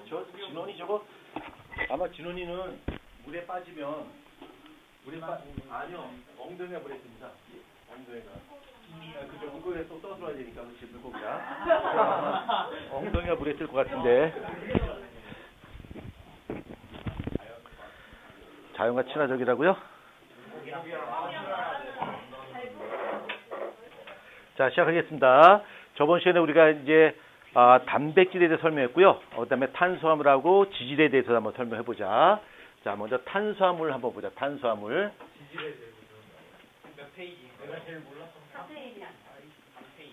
저 진원이 저거 아마 진원이는 물에 빠지면 아니요 엉덩이가 물에 듭니다. 엉덩이가 그죠 엉덩이에 또 떠들어야 되니까 그렇지 물고기가 엉덩이가 물에 뜰 것 같은데 자연과 친화적이라고요? 자 시작하겠습니다. 저번 시간에 우리가 이제 단백질에 대해서 설명했고요. 그다음에 탄수화물하고 지질에 대해서 한번 설명해보자. 자, 먼저 탄수화물 한번 보자. 탄수화물. 지질에 대해서 몇 페이지? 내가 제일 몰랐어. 3페이지야. 3페이지.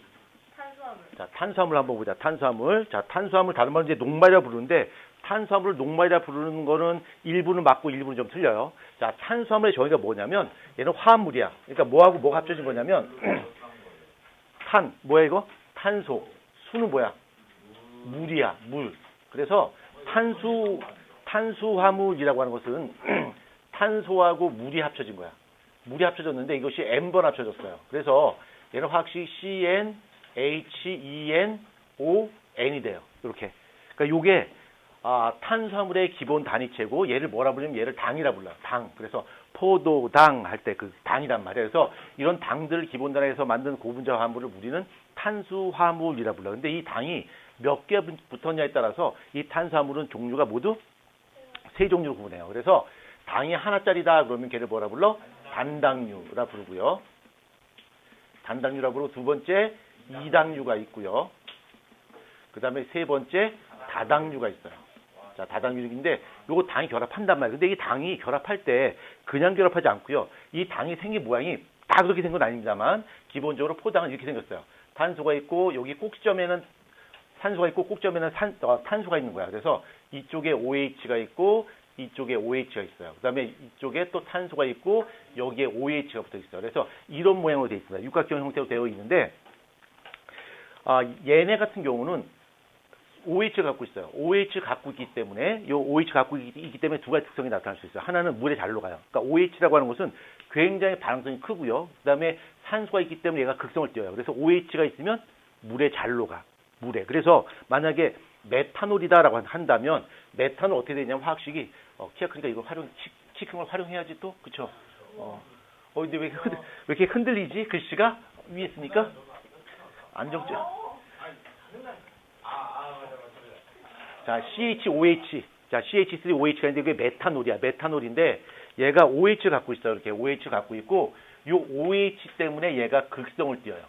탄수화물. 자, 탄수화물 한번 보자. 탄수화물. 자, 탄수화물 다른 말로 이제 녹말이라 부르는데 탄수화물을 녹말이라 부르는 거는 일부는 맞고 일부는 좀 틀려요. 자, 탄수화물의 정의가 뭐냐면 얘는 화합물이야. 그러니까 뭐하고 뭐가 합쳐진 거냐면 탄, 뭐야 이거? 탄소. 수는 뭐야? 물이야, 물. 그래서 탄수화물이라고 하는 것은 탄소하고 물이 합쳐진 거야. 물이 합쳐졌는데 이것이 N번 합쳐졌어요. 그래서 얘는 화학식 CnH2nOn이 돼요. 이렇게. 그러니까 요게 탄수화물의 기본 단위체고 얘를 뭐라 부르냐면 얘를 당이라 불러요. 당. 그래서 포도당 할 때 그 당이란 말이에요. 그래서 이런 당들을 기본 단위에서 만든 고분자 화합물을 우리는 탄수화물이라 불러요. 근데 이 당이 몇 개 붙었냐에 따라서 이 탄수화물은 종류가 모두 세 종류로 구분해요. 그래서 당이 하나짜리다 그러면 걔를 뭐라 불러? 단당류라 부르고요. 단당류라 부르고 두 번째 이당류가 있고요. 그 다음에 세 번째 다당류가 있어요. 자, 다당류인데 요거 당이 결합한단 말이에요. 근데 이 당이 결합할 때 그냥 결합하지 않고요. 이 당이 생긴 모양이 다 그렇게 생긴 건 아닙니다만 기본적으로 포당은 이렇게 생겼어요. 탄소가 있고 여기 꼭지점에는 산소가 있고 꼭지점에는 탄소가 있는 거야. 그래서 이쪽에 OH가 있고 이쪽에 OH가 있어요. 그 다음에 이쪽에 또 탄소가 있고 여기에 OH가 붙어 있어요. 그래서 이런 모양으로 되어 있습니다. 육각형 형태로 되어 있는데 얘네 같은 경우는 OH를 갖고 있어요. OH를 갖고 있기 때문에 이 OH 갖고 있기 때문에 두 가지 특성이 나타날 수 있어요. 하나는 물에 잘 녹아요. 그러니까 OH라고 하는 것은 굉장히 반응성이 크고요. 그 다음에 산소가 있기 때문에 얘가 극성을 띄어요. 그래서 OH가 있으면 물에 잘 녹아. 물에. 그래서 만약에 메탄올이다라고 한다면 메탄올 어떻게 되냐면 화학식이 키가 크니까 이거 키 큰 걸 활용해야지 또 그쵸? 근데 왜 이렇게 흔들리지? 글씨가 위에 있으니까 안정적. 자, CHOH. 자, CH3OH가 있는데 이게 메탄올이야. 메탄올인데 얘가 OH를 갖고 있어요. 이렇게 OH를 갖고 있고 이 OH 때문에 얘가 극성을 띄어요.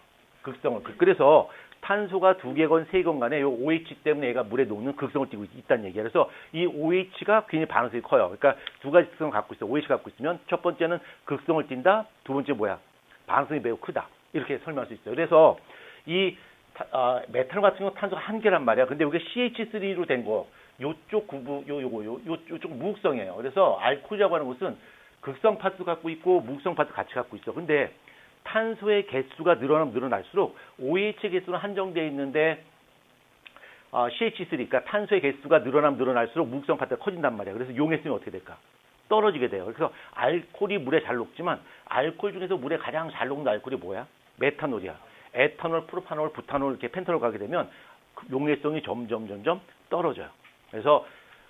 극성을. 그래서 탄소가 두 개건 세 개건 간에 이 OH 때문에 얘가 물에 녹는 극성을 띄고 있다는 얘기야. 그래서 이 OH가 굉장히 반응성이 커요. 그러니까 두 가지 특성을 갖고 있어. OH 갖고 있으면 첫 번째는 극성을 띈다. 두 번째 뭐야? 반응성이 매우 크다. 이렇게 설명할 수 있어요. 그래서 이 메탄올 같은 경우 탄소가 한 개란 말이야. 근데 이게 CH3로 된 거, 요쪽 요쪽 무극성이에요. 그래서 알코올이라고 하는 것은 극성 파트 갖고 있고 무극성 파트 같이 갖고 있어. 근데 탄소의 개수가 늘어나면 늘어날수록 OH의 개수는 한정되어 있는데 CH3, 그러니까 탄소의 개수가 늘어나면 늘어날수록 무극성 파트가 커진단 말이야. 그래서 용했으면 어떻게 될까? 떨어지게 돼요. 그래서 알코올이 물에 잘 녹지만 알코올 중에서 물에 가장 잘 녹는 알코올이 뭐야? 메탄올이야. 에탄올, 프로파놀, 부탄올, 이렇게 펜탄올 가게 되면 용해성이 점점 떨어져요. 그래서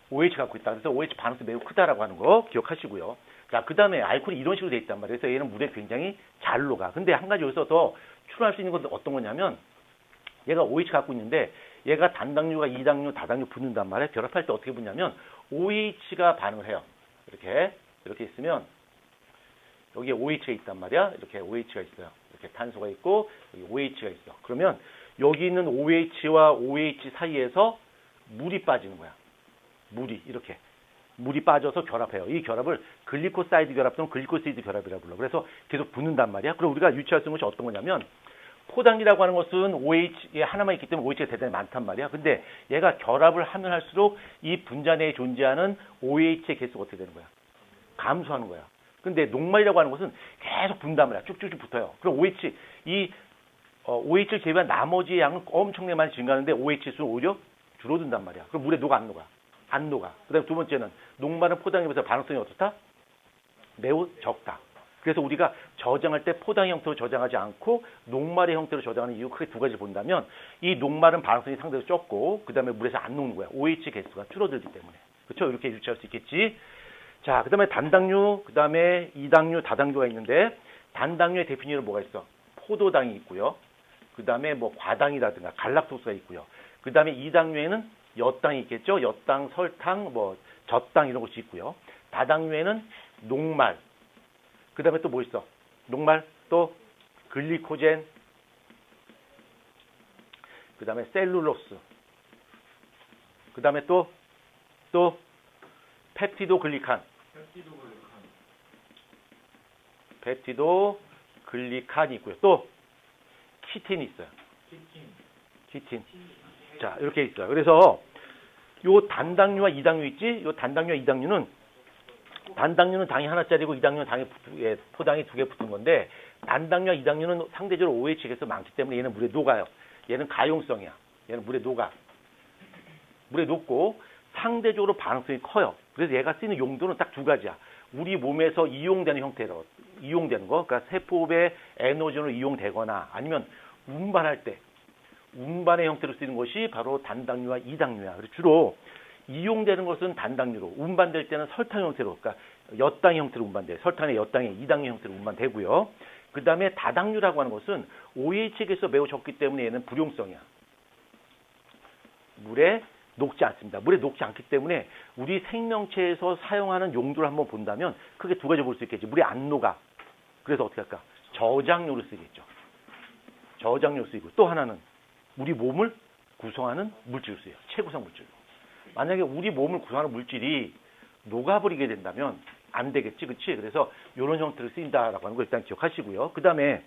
OH 갖고 있다. 그래서 OH 반응성이 매우 크다라고 하는 거 기억하시고요. 자, 그 다음에 알코올이 이런 식으로 돼 있단 말이에요. 그래서 얘는 물에 굉장히 잘 녹아. 근데 한 가지 여기서 더 추론할 수 있는 건 어떤 거냐면 얘가 OH 갖고 있는데 얘가 단당류가 이당류, 다당류 붙는단 말이에요. 결합할 때 어떻게 붙냐면 OH가 반응을 해요. 이렇게 있으면 여기에 OH가 있단 말이야. 이렇게 OH가 있어요. 이렇게 탄소가 있고 여기 OH가 있어. 그러면 여기 있는 OH와 OH 사이에서 물이 빠지는 거야. 이렇게. 물이 빠져서 결합해요. 이 결합을 글리코사이드 결합 또는 글리코시드 결합이라고 불러. 그래서 계속 붙는단 말이야. 그럼 우리가 유추할 수 있는 것이 어떤 거냐면 포당이라고 하는 것은 OH 하나만 있기 때문에 OH가 대단히 많단 말이야. 근데 얘가 결합을 하면 할수록 이 분자 내에 존재하는 OH의 개수가 어떻게 되는 거야? 감소하는 거야. 근데 녹말이라고 하는 것은 계속 붙는단 말이야. 쭉쭉쭉 붙어요. 그럼 OH를 제외한 나머지의 양은 엄청나게 많이 증가하는데 OH 수는 오히려 줄어든단 말이야. 그럼 물에 녹아 안 녹아? 안 녹아. 그 다음에 두 번째는 녹말은 포당에 비해서 반응성이 어떻다? 매우 적다. 그래서 우리가 저장할 때 포당 형태로 저장하지 않고 녹말의 형태로 저장하는 이유 크게 두 가지를 본다면 이 녹말은 반응성이 상대적으로 적고 그 다음에 물에서 안 녹는 거야. OH 개수가 줄어들기 때문에. 그렇죠? 이렇게 유추할 수 있겠지. 자, 그 다음에 단당류, 그 다음에 이당류, 다당류가 있는데 단당류의 대표적으로 뭐가 있어? 포도당이 있고요. 그 다음에 뭐 과당이라든가 갈락토스가 있고요. 그 다음에 이당류에는 엿당이 있겠죠. 엿당, 설탕, 뭐 젖당 이런 것이 있고요. 다당류에는 녹말. 그 다음에 또 뭐 있어? 녹말, 또 글리코젠, 그 다음에 셀룰로스, 그 다음에 또 펩티도글리칸, 펩티도글리칸이 있고요. 또 키틴이 있어요. 키틴. 자, 이렇게 있어요. 그래서 요 단당류와 이당류 있지? 요 단당류와 이당류는 단당류는 당이 하나짜리고 이당류는 포당이 두 개 붙은 건데 단당류와 이당류는 상대적으로 OH 개수가 많기 때문에 얘는 물에 녹아요. 얘는 가용성이야. 얘는 물에 녹아. 물에 녹고 상대적으로 반응성이 커요. 그래서 얘가 쓰이는 용도는 딱 두 가지야. 우리 몸에서 이용되는 형태로 이용되는 거, 그러니까 세포의 에너지로 이용되거나 아니면 운반할 때 운반의 형태로 쓰이는 것이 바로 단당류와 이당류야. 그래서 주로 이용되는 것은 단당류로, 운반될 때는 설탕 형태로, 그러니까 엿당 형태로 운반돼요. 설탕의 엿당의 이당류 형태로 운반되고요. 그 다음에 다당류라고 하는 것은 OH 개수가 매우 적기 때문에 얘는 불용성이야. 물에 녹지 않습니다. 물에 녹지 않기 때문에 우리 생명체에서 사용하는 용도를 한번 본다면 크게 두 가지 볼 수 있겠지. 물에 안 녹아. 그래서 어떻게 할까? 저장료로 쓰겠죠. 저장료로 쓰이고 또 하나는 우리 몸을 구성하는 물질로 쓰여요. 최구성 물질로. 만약에 우리 몸을 구성하는 물질이 녹아버리게 된다면 안 되겠지. 그렇지? 그래서 이런 형태로 쓰인다라고 하는 거 일단 기억하시고요. 그 다음에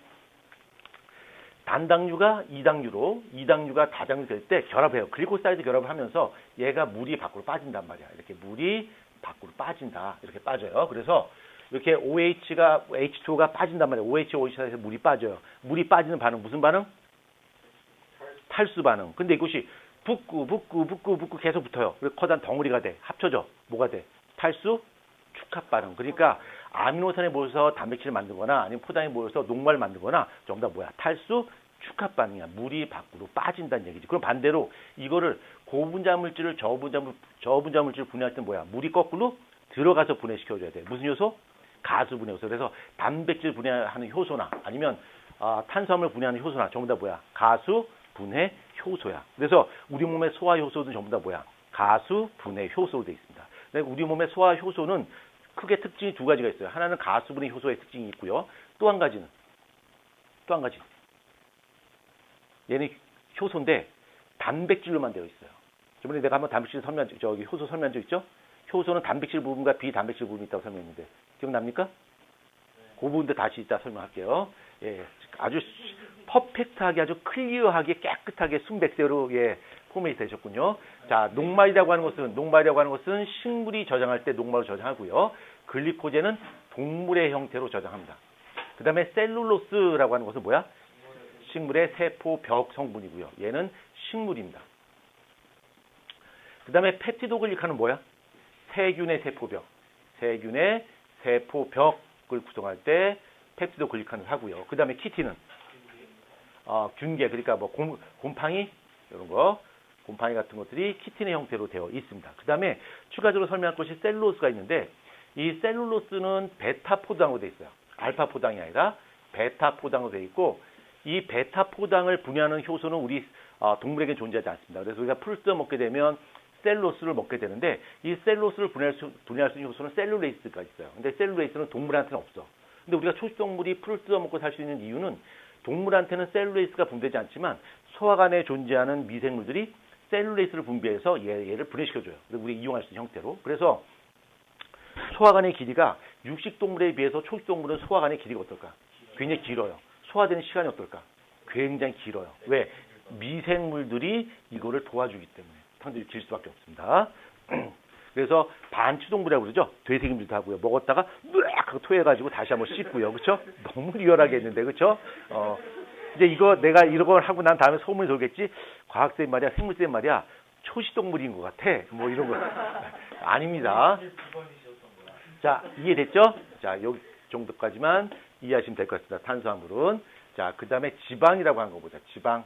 단당류가 이당류로, 이당류가 다당류 될 때 결합해요. 글리코사이드 결합을 하면서 얘가 물이 밖으로 빠진단 말이야. 이렇게 물이 밖으로 빠진다. 이렇게 빠져요. 그래서 이렇게 OH가, H2O가 빠진단 말이야. OH 사이에서 물이 빠져요. 물이 빠지는 반응, 무슨 반응? 탈수 반응. 근데 이것이 붙고 계속 붙어요. 그래서 커다란 덩어리가 돼. 합쳐져. 뭐가 돼? 탈수 축합 반응. 그러니까 아미노산에 모여서 단백질을 만들거나 아니면 포당에 모여서 녹말을 만들거나 전부 다 뭐야? 탈수 축합 반응이야. 물이 밖으로 빠진다는 얘기지. 그럼 반대로 이거를 고분자 물질을 저분자 물질을 분해할 때 뭐야? 물이 거꾸로 들어가서 분해시켜줘야 돼. 무슨 요소? 가수 분해 요소. 그래서 단백질 분해하는 효소나 아니면 탄수화물 분해하는 효소나 전부 다 뭐야? 가수 분해 효소야. 그래서 우리 몸의 소화 효소도 전부 다 뭐야? 가수 분해 효소로 되어 있습니다. 우리 몸의 소화 효소는 크게 특징이 두 가지가 있어요. 하나는 가수 분해 효소의 특징이 있고요. 또 한 가지. 얘는 효소인데 단백질로만 되어 있어요. 저번에 내가 한번 단백질 효소 설명한 적 있죠? 효소는 단백질 부분과 비단백질 부분이 있다고 설명했는데 기억납니까? 그 부분도 다시 이따 설명할게요. 예, 아주 퍼펙트하게 아주 클리어하게 깨끗하게 순백세로 포맷이 되셨군요. 자, 녹말이라고 하는 것은 식물이 저장할 때 녹말로 저장하고요. 글리코젠은 동물의 형태로 저장합니다. 그 다음에 셀룰로스라고 하는 것은 뭐야? 식물의 세포벽 성분이고요. 얘는 식물입니다. 그 다음에 펩티도글리칸은 뭐야? 세균의 세포벽. 세균의 세포벽을 구성할 때 펩티도글리칸을 하고요. 그 다음에 키틴은 균계, 그러니까 뭐 곰팡이 이런 거, 곰팡이 같은 것들이 키틴의 형태로 되어 있습니다. 그 다음에 추가적으로 설명할 것이 셀룰로스가 있는데 이 셀룰로스는 베타 포당으로 되어 있어요. 알파 포당이 아니라 베타 포당으로 되어 있고 이 베타 포당을 분해하는 효소는 우리 동물에게 존재하지 않습니다. 그래서 우리가 풀을 뜯어 먹게 되면 셀룰로스를 먹게 되는데 이 셀룰로스를 분해할 수 있는 효소는 셀룰레이스가 있어요. 근데 셀룰레이스는 동물한테는 없어. 근데 우리가 초식동물이 풀을 뜯어 먹고 살 수 있는 이유는 동물한테는 셀룰레이스가 분배되지 않지만 소화관에 존재하는 미생물들이 셀룰레이스를 분비해서 얘를 분해시켜줘요. 우리 이용할 수 있는 형태로. 그래서 소화관의 길이가 육식동물에 비해서 초식동물은 소화관의 길이가 어떨까? 굉장히 길어요. 소화되는 시간이 어떨까? 굉장히 길어요. 왜? 미생물들이 이거를 도와주기 때문에 상당히 길 수밖에 없습니다. 그래서 반추동물이라고 그러죠. 되새김질도 하고요. 먹었다가 으악 하고 토해가지고 다시 한번 씻고요. 그렇죠? 너무 리얼하게 했는데 그렇죠? 이제 이거 내가 이런 걸 하고 난 다음에 소문이 돌겠지. 과학쌤 말이야, 생물쌤 말이야. 초식동물인 것 같아. 뭐 이런 거 아닙니다. 자, 이해됐죠? 자, 여기 정도까지만 이해하시면 될 것 같습니다. 탄수화물은. 자, 그 다음에 지방이라고 하는 거 보자. 지방.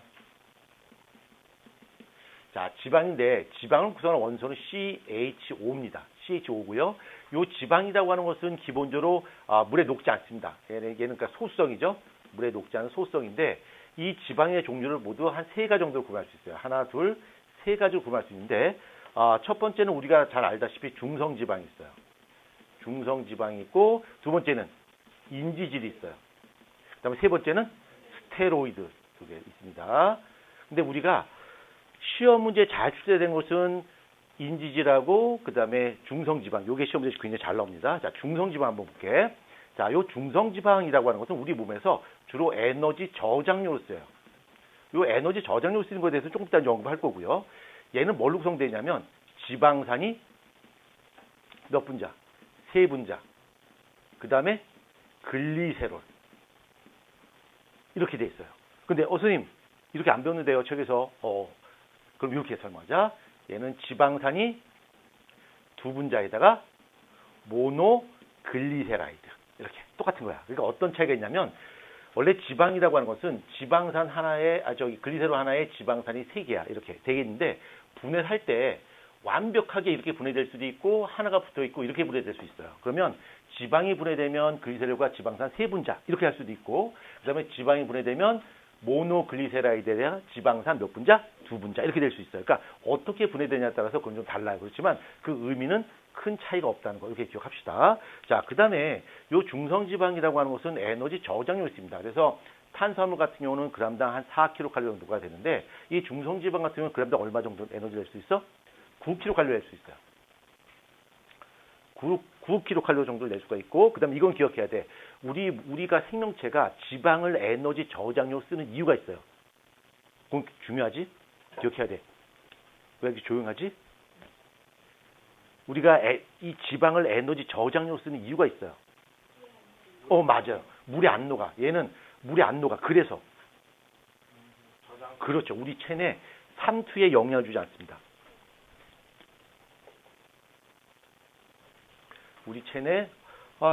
자, 지방인데 지방을 구성하는 원소는 CH5입니다. CH5고요. 요 지방이라고 하는 것은 기본적으로 물에 녹지 않습니다. 얘는 그러니까 소수성이죠. 물에 녹지 않은 소수성인데 이 지방의 종류를 모두 한 3가지 정도로 구분할 수 있어요. 하나, 둘, 3가지로 구분할 수 있는데 첫 번째는 우리가 잘 알다시피 중성지방이 있어요. 중성지방이 있고 두 번째는 인지질이 있어요. 그 다음에 세 번째는 스테로이드 두 개 있습니다. 근데 우리가 시험 문제에 잘 출제된 것은 인지질하고 그 다음에 중성지방. 요게 시험 문제에서 굉장히 잘 나옵니다. 자, 중성지방 한번 볼게. 자, 요 중성지방이라고 하는 것은 우리 몸에서 주로 에너지 저장료로 써요. 요 에너지 저장료로 쓰는 것에 대해서 조금 이따 연구할 거고요. 얘는 뭘로 구성되어 있냐면 지방산이 몇 분자? 3분자. 그 다음에 글리세롤. 이렇게 돼 있어요. 근데 선생님 이렇게 안 배웠는데요. 책에서. 그럼 이렇게 설명하자. 얘는 지방산이 2분자에다가 모노글리세라이드. 이렇게 똑같은 거야. 그러니까 어떤 차이가 있냐면 원래 지방이라고 하는 것은 지방산 하나에 글리세롤 하나에 지방산이 3개야. 이렇게 되겠는데 분해를 할 때 완벽하게 이렇게 분해될 수도 있고 하나가 붙어 있고 이렇게 분해될 수 있어요. 그러면 지방이 분해되면 글리세롤과 지방산 3분자 이렇게 할 수도 있고 그다음에 지방이 분해되면 모노글리세라이드에 지방산 몇 분자? 2분자 이렇게 될 수 있어요. 그러니까 어떻게 분해되냐에 따라서 그건 좀 달라요. 그렇지만 그 의미는 큰 차이가 없다는 거 이렇게 기억합시다. 자, 그다음에 요 중성지방이라고 하는 것은 에너지 저장량이 있습니다. 그래서 탄수화물 같은 경우는 그람당 한 4kcal 정도가 되는데 이 중성지방 같은 경우는 그람당 얼마 정도 에너지 낼 수 있어? 9kcal 낼 수 있어요. 9kcal 정도 낼 수가 있고 그다음에 이건 기억해야 돼. 우리가 생명체가 지방을 에너지 저장료로 쓰는 이유가 있어요. 그건 중요하지? 기억해야 돼. 왜 이렇게 조용하지? 우리가 이 지방을 에너지 저장료로 쓰는 이유가 있어요. 맞아요. 물에 안 녹아. 얘는 물에 안 녹아. 그래서 그렇죠. 우리 체내 삼투에 영향을 주지 않습니다. 우리 체내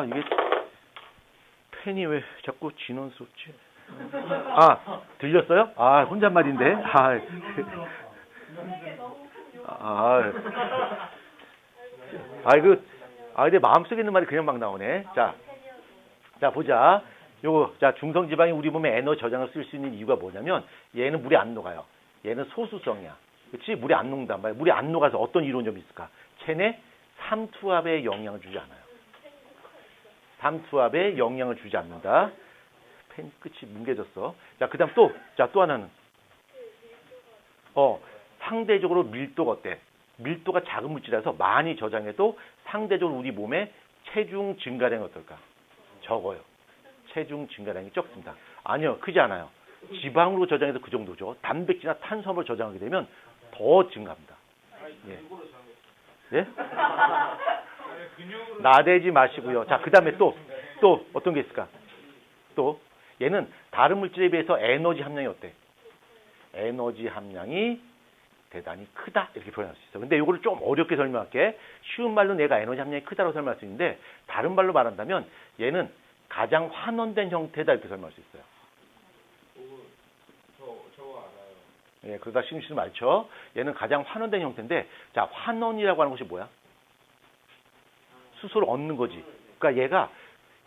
이게 펜이 왜 자꾸 진원수 없지? 들렸어요? 혼잣말인데. 근데 마음속에 있는 말이 그냥 막 나오네. 자, 보자. 자, 중성지방이 우리 몸에 에너지 저장을 쓸 수 있는 이유가 뭐냐면 얘는 물에 안 녹아요. 얘는 소수성이야. 그렇지? 물에 안 녹는단 말이야. 물에 안 녹아서 어떤 이로운 점이 있을까? 체내 삼투압에 영향을 주지 않아요. 삼투압에 영향을 주지 않는다. 펜 끝이 뭉개졌어. 자, 그 다음 또 하나는. 상대적으로 밀도가 어때? 밀도가 작은 물질이라서 많이 저장해도 상대적으로 우리 몸의 체중 증가량이 어떨까? 적어요. 체중 증가량이 적습니다. 아니요, 크지 않아요. 지방으로 저장해도 그 정도죠. 단백질이나 탄수화물을 저장하게 되면 더 증가합니다. 예? 나대지 마시고요. 자, 그 다음에 또 어떤 게 있을까? 얘는 다른 물질에 비해서 에너지 함량이 어때? 에너지 함량이 대단히 크다. 이렇게 표현할 수 있어. 근데 이거를 좀 어렵게 설명할게. 쉬운 말로 내가 에너지 함량이 크다고 설명할 수 있는데 다른 말로 말한다면 얘는 가장 환원된 형태다. 이렇게 설명할 수 있어요. 저거 알아요. 예, 그러다 심심 많죠. 얘는 가장 환원된 형태인데 자, 환원이라고 하는 것이 뭐야? 수소를 얻는 거지. 그러니까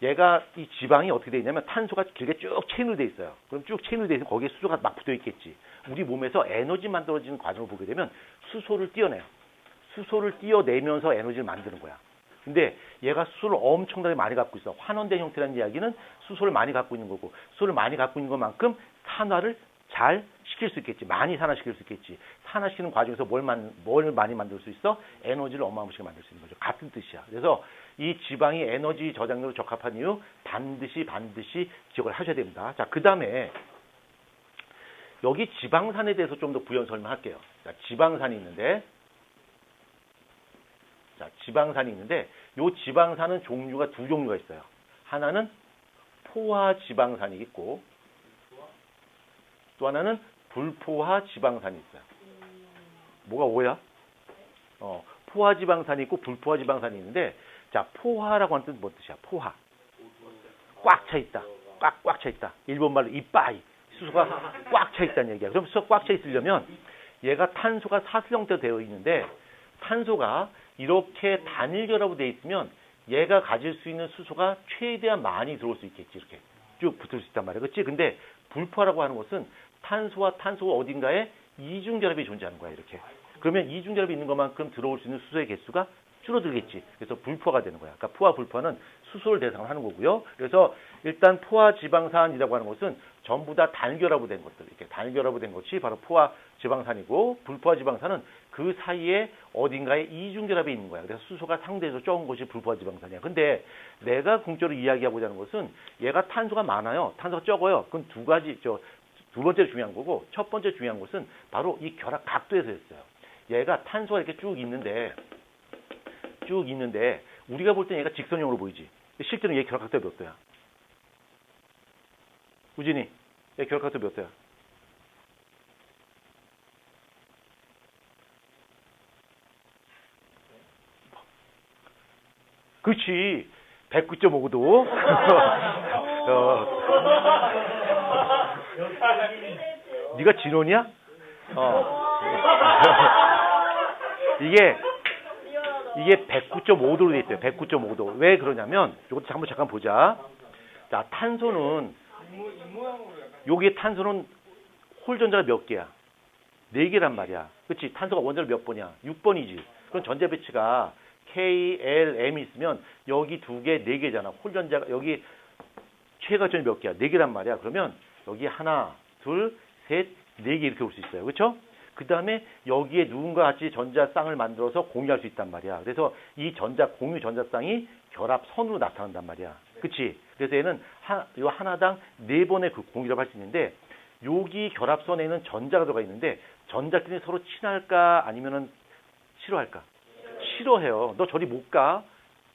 얘가 이 지방이 어떻게 돼 있냐면 탄소가 길게 쭉 체인으로 돼 있어요. 그럼 쭉 체인으로 돼 있으면 거기에 수소가 막 붙어 있겠지. 우리 몸에서 에너지 만들어지는 과정을 보게 되면 수소를 띄어내요. 수소를 띄어내면서 에너지를 만드는 거야. 근데 얘가 수소를 엄청나게 많이 갖고 있어. 환원된 형태라는 이야기는 수소를 많이 갖고 있는 거고 수소를 많이 갖고 있는 것만큼 산화를 잘 시킬 수 있겠지. 많이 산화시킬 수 있겠지. 산화시키는 과정에서 뭘 많이 만들 수 있어? 에너지를 어마무시하게 만들 수 있는 거죠. 같은 뜻이야. 그래서 이 지방이 에너지 저장료로 적합한 이유 반드시 기억을 하셔야 됩니다. 자, 그 다음에 여기 지방산에 대해서 좀 더 부연 설명할게요. 자, 지방산이 있는데 요 지방산은 종류가 2종류가 있어요. 하나는 포화 지방산이 있고 또 하나는 불포화 지방산이 있어요. 뭐가 오야? 포화 지방산이 있고 불포화 지방산이 있는데 자, 포화라고 하는 뜻은 뭔 뜻이야? 포화. 꽉 차 있다. 꽉 차 있다. 일본 말로 이빠이. 수소가 꽉 차 있다는 얘기야. 그럼 수소가 꽉 차 있으려면 얘가 탄소가 사슬 형태로 되어 있는데 탄소가 이렇게 단일 결합으로 되어 있으면 얘가 가질 수 있는 수소가 최대한 많이 들어올 수 있겠지. 이렇게 쭉 붙을 수 있단 말이야. 그렇지? 근데 불포화라고 하는 것은 탄소와 탄소가 어딘가에 이중결합이 존재하는 거야. 이렇게. 그러면 이중결합이 있는 것만큼 들어올 수 있는 수소의 개수가 줄어들겠지. 그래서 불포화가 되는 거야. 그러니까 포화, 불포화는 수소를 대상으로 하는 거고요. 그래서 일단 포화 지방산이라고 하는 것은 전부 다 단결합으로 된 것들, 이렇게 단결합으로 된 것이 바로 포화 지방산이고, 불포화 지방산은 그 사이에 어딘가에 이중결합이 있는 거야. 그래서 수소가 상대적으로 적은 것이 불포화 지방산이야. 근데 내가 궁극적으로 이야기하고자 하는 것은 얘가 탄소가 많아요. 탄소가 적어요. 그건 두 가지, 두 번째 중요한 거고, 첫 번째 중요한 것은 바로 이 결합 각도에서였어요. 얘가 탄소가 이렇게 쭉 있는데 우리가 볼 땐 얘가 직선형으로 보이지. 실제로는 얘 결합각도가 몇 도야? 우진이, 얘 결합각도 몇 도야? 그렇지. 109.5도. 네가 진원이야? 이게 109.5도로 돼 있어요. 109.5도. 왜 그러냐면 이것도 한번 잠깐 보자. 자, 탄소는 여기에 탄소는 홀 전자가 몇 개야? 4개란 말이야. 그렇지? 탄소가 원자로 몇 번이야? 6번이지. 그럼 전자 배치가 K, L, M이 있으면 여기 2개, 4개잖아. 홀 전자가 여기 최가점이 몇 개야? 4개란 말이야. 그러면 여기 하나, 둘, 셋, 4개 이렇게 올 수 있어요. 그렇죠? 그 다음에 여기에 누군가 같이 전자쌍을 만들어서 공유할 수 있단 말이야. 그래서 이 공유 전자쌍이 결합선으로 나타난단 말이야. 그치? 그래서 얘는 요 하나당 4번의 그 공유를 할 수 있는데, 여기 결합선에는 전자가 들어가 있는데, 전자끼리 서로 친할까? 아니면은 싫어할까? 싫어해요. 너 저리 못 가.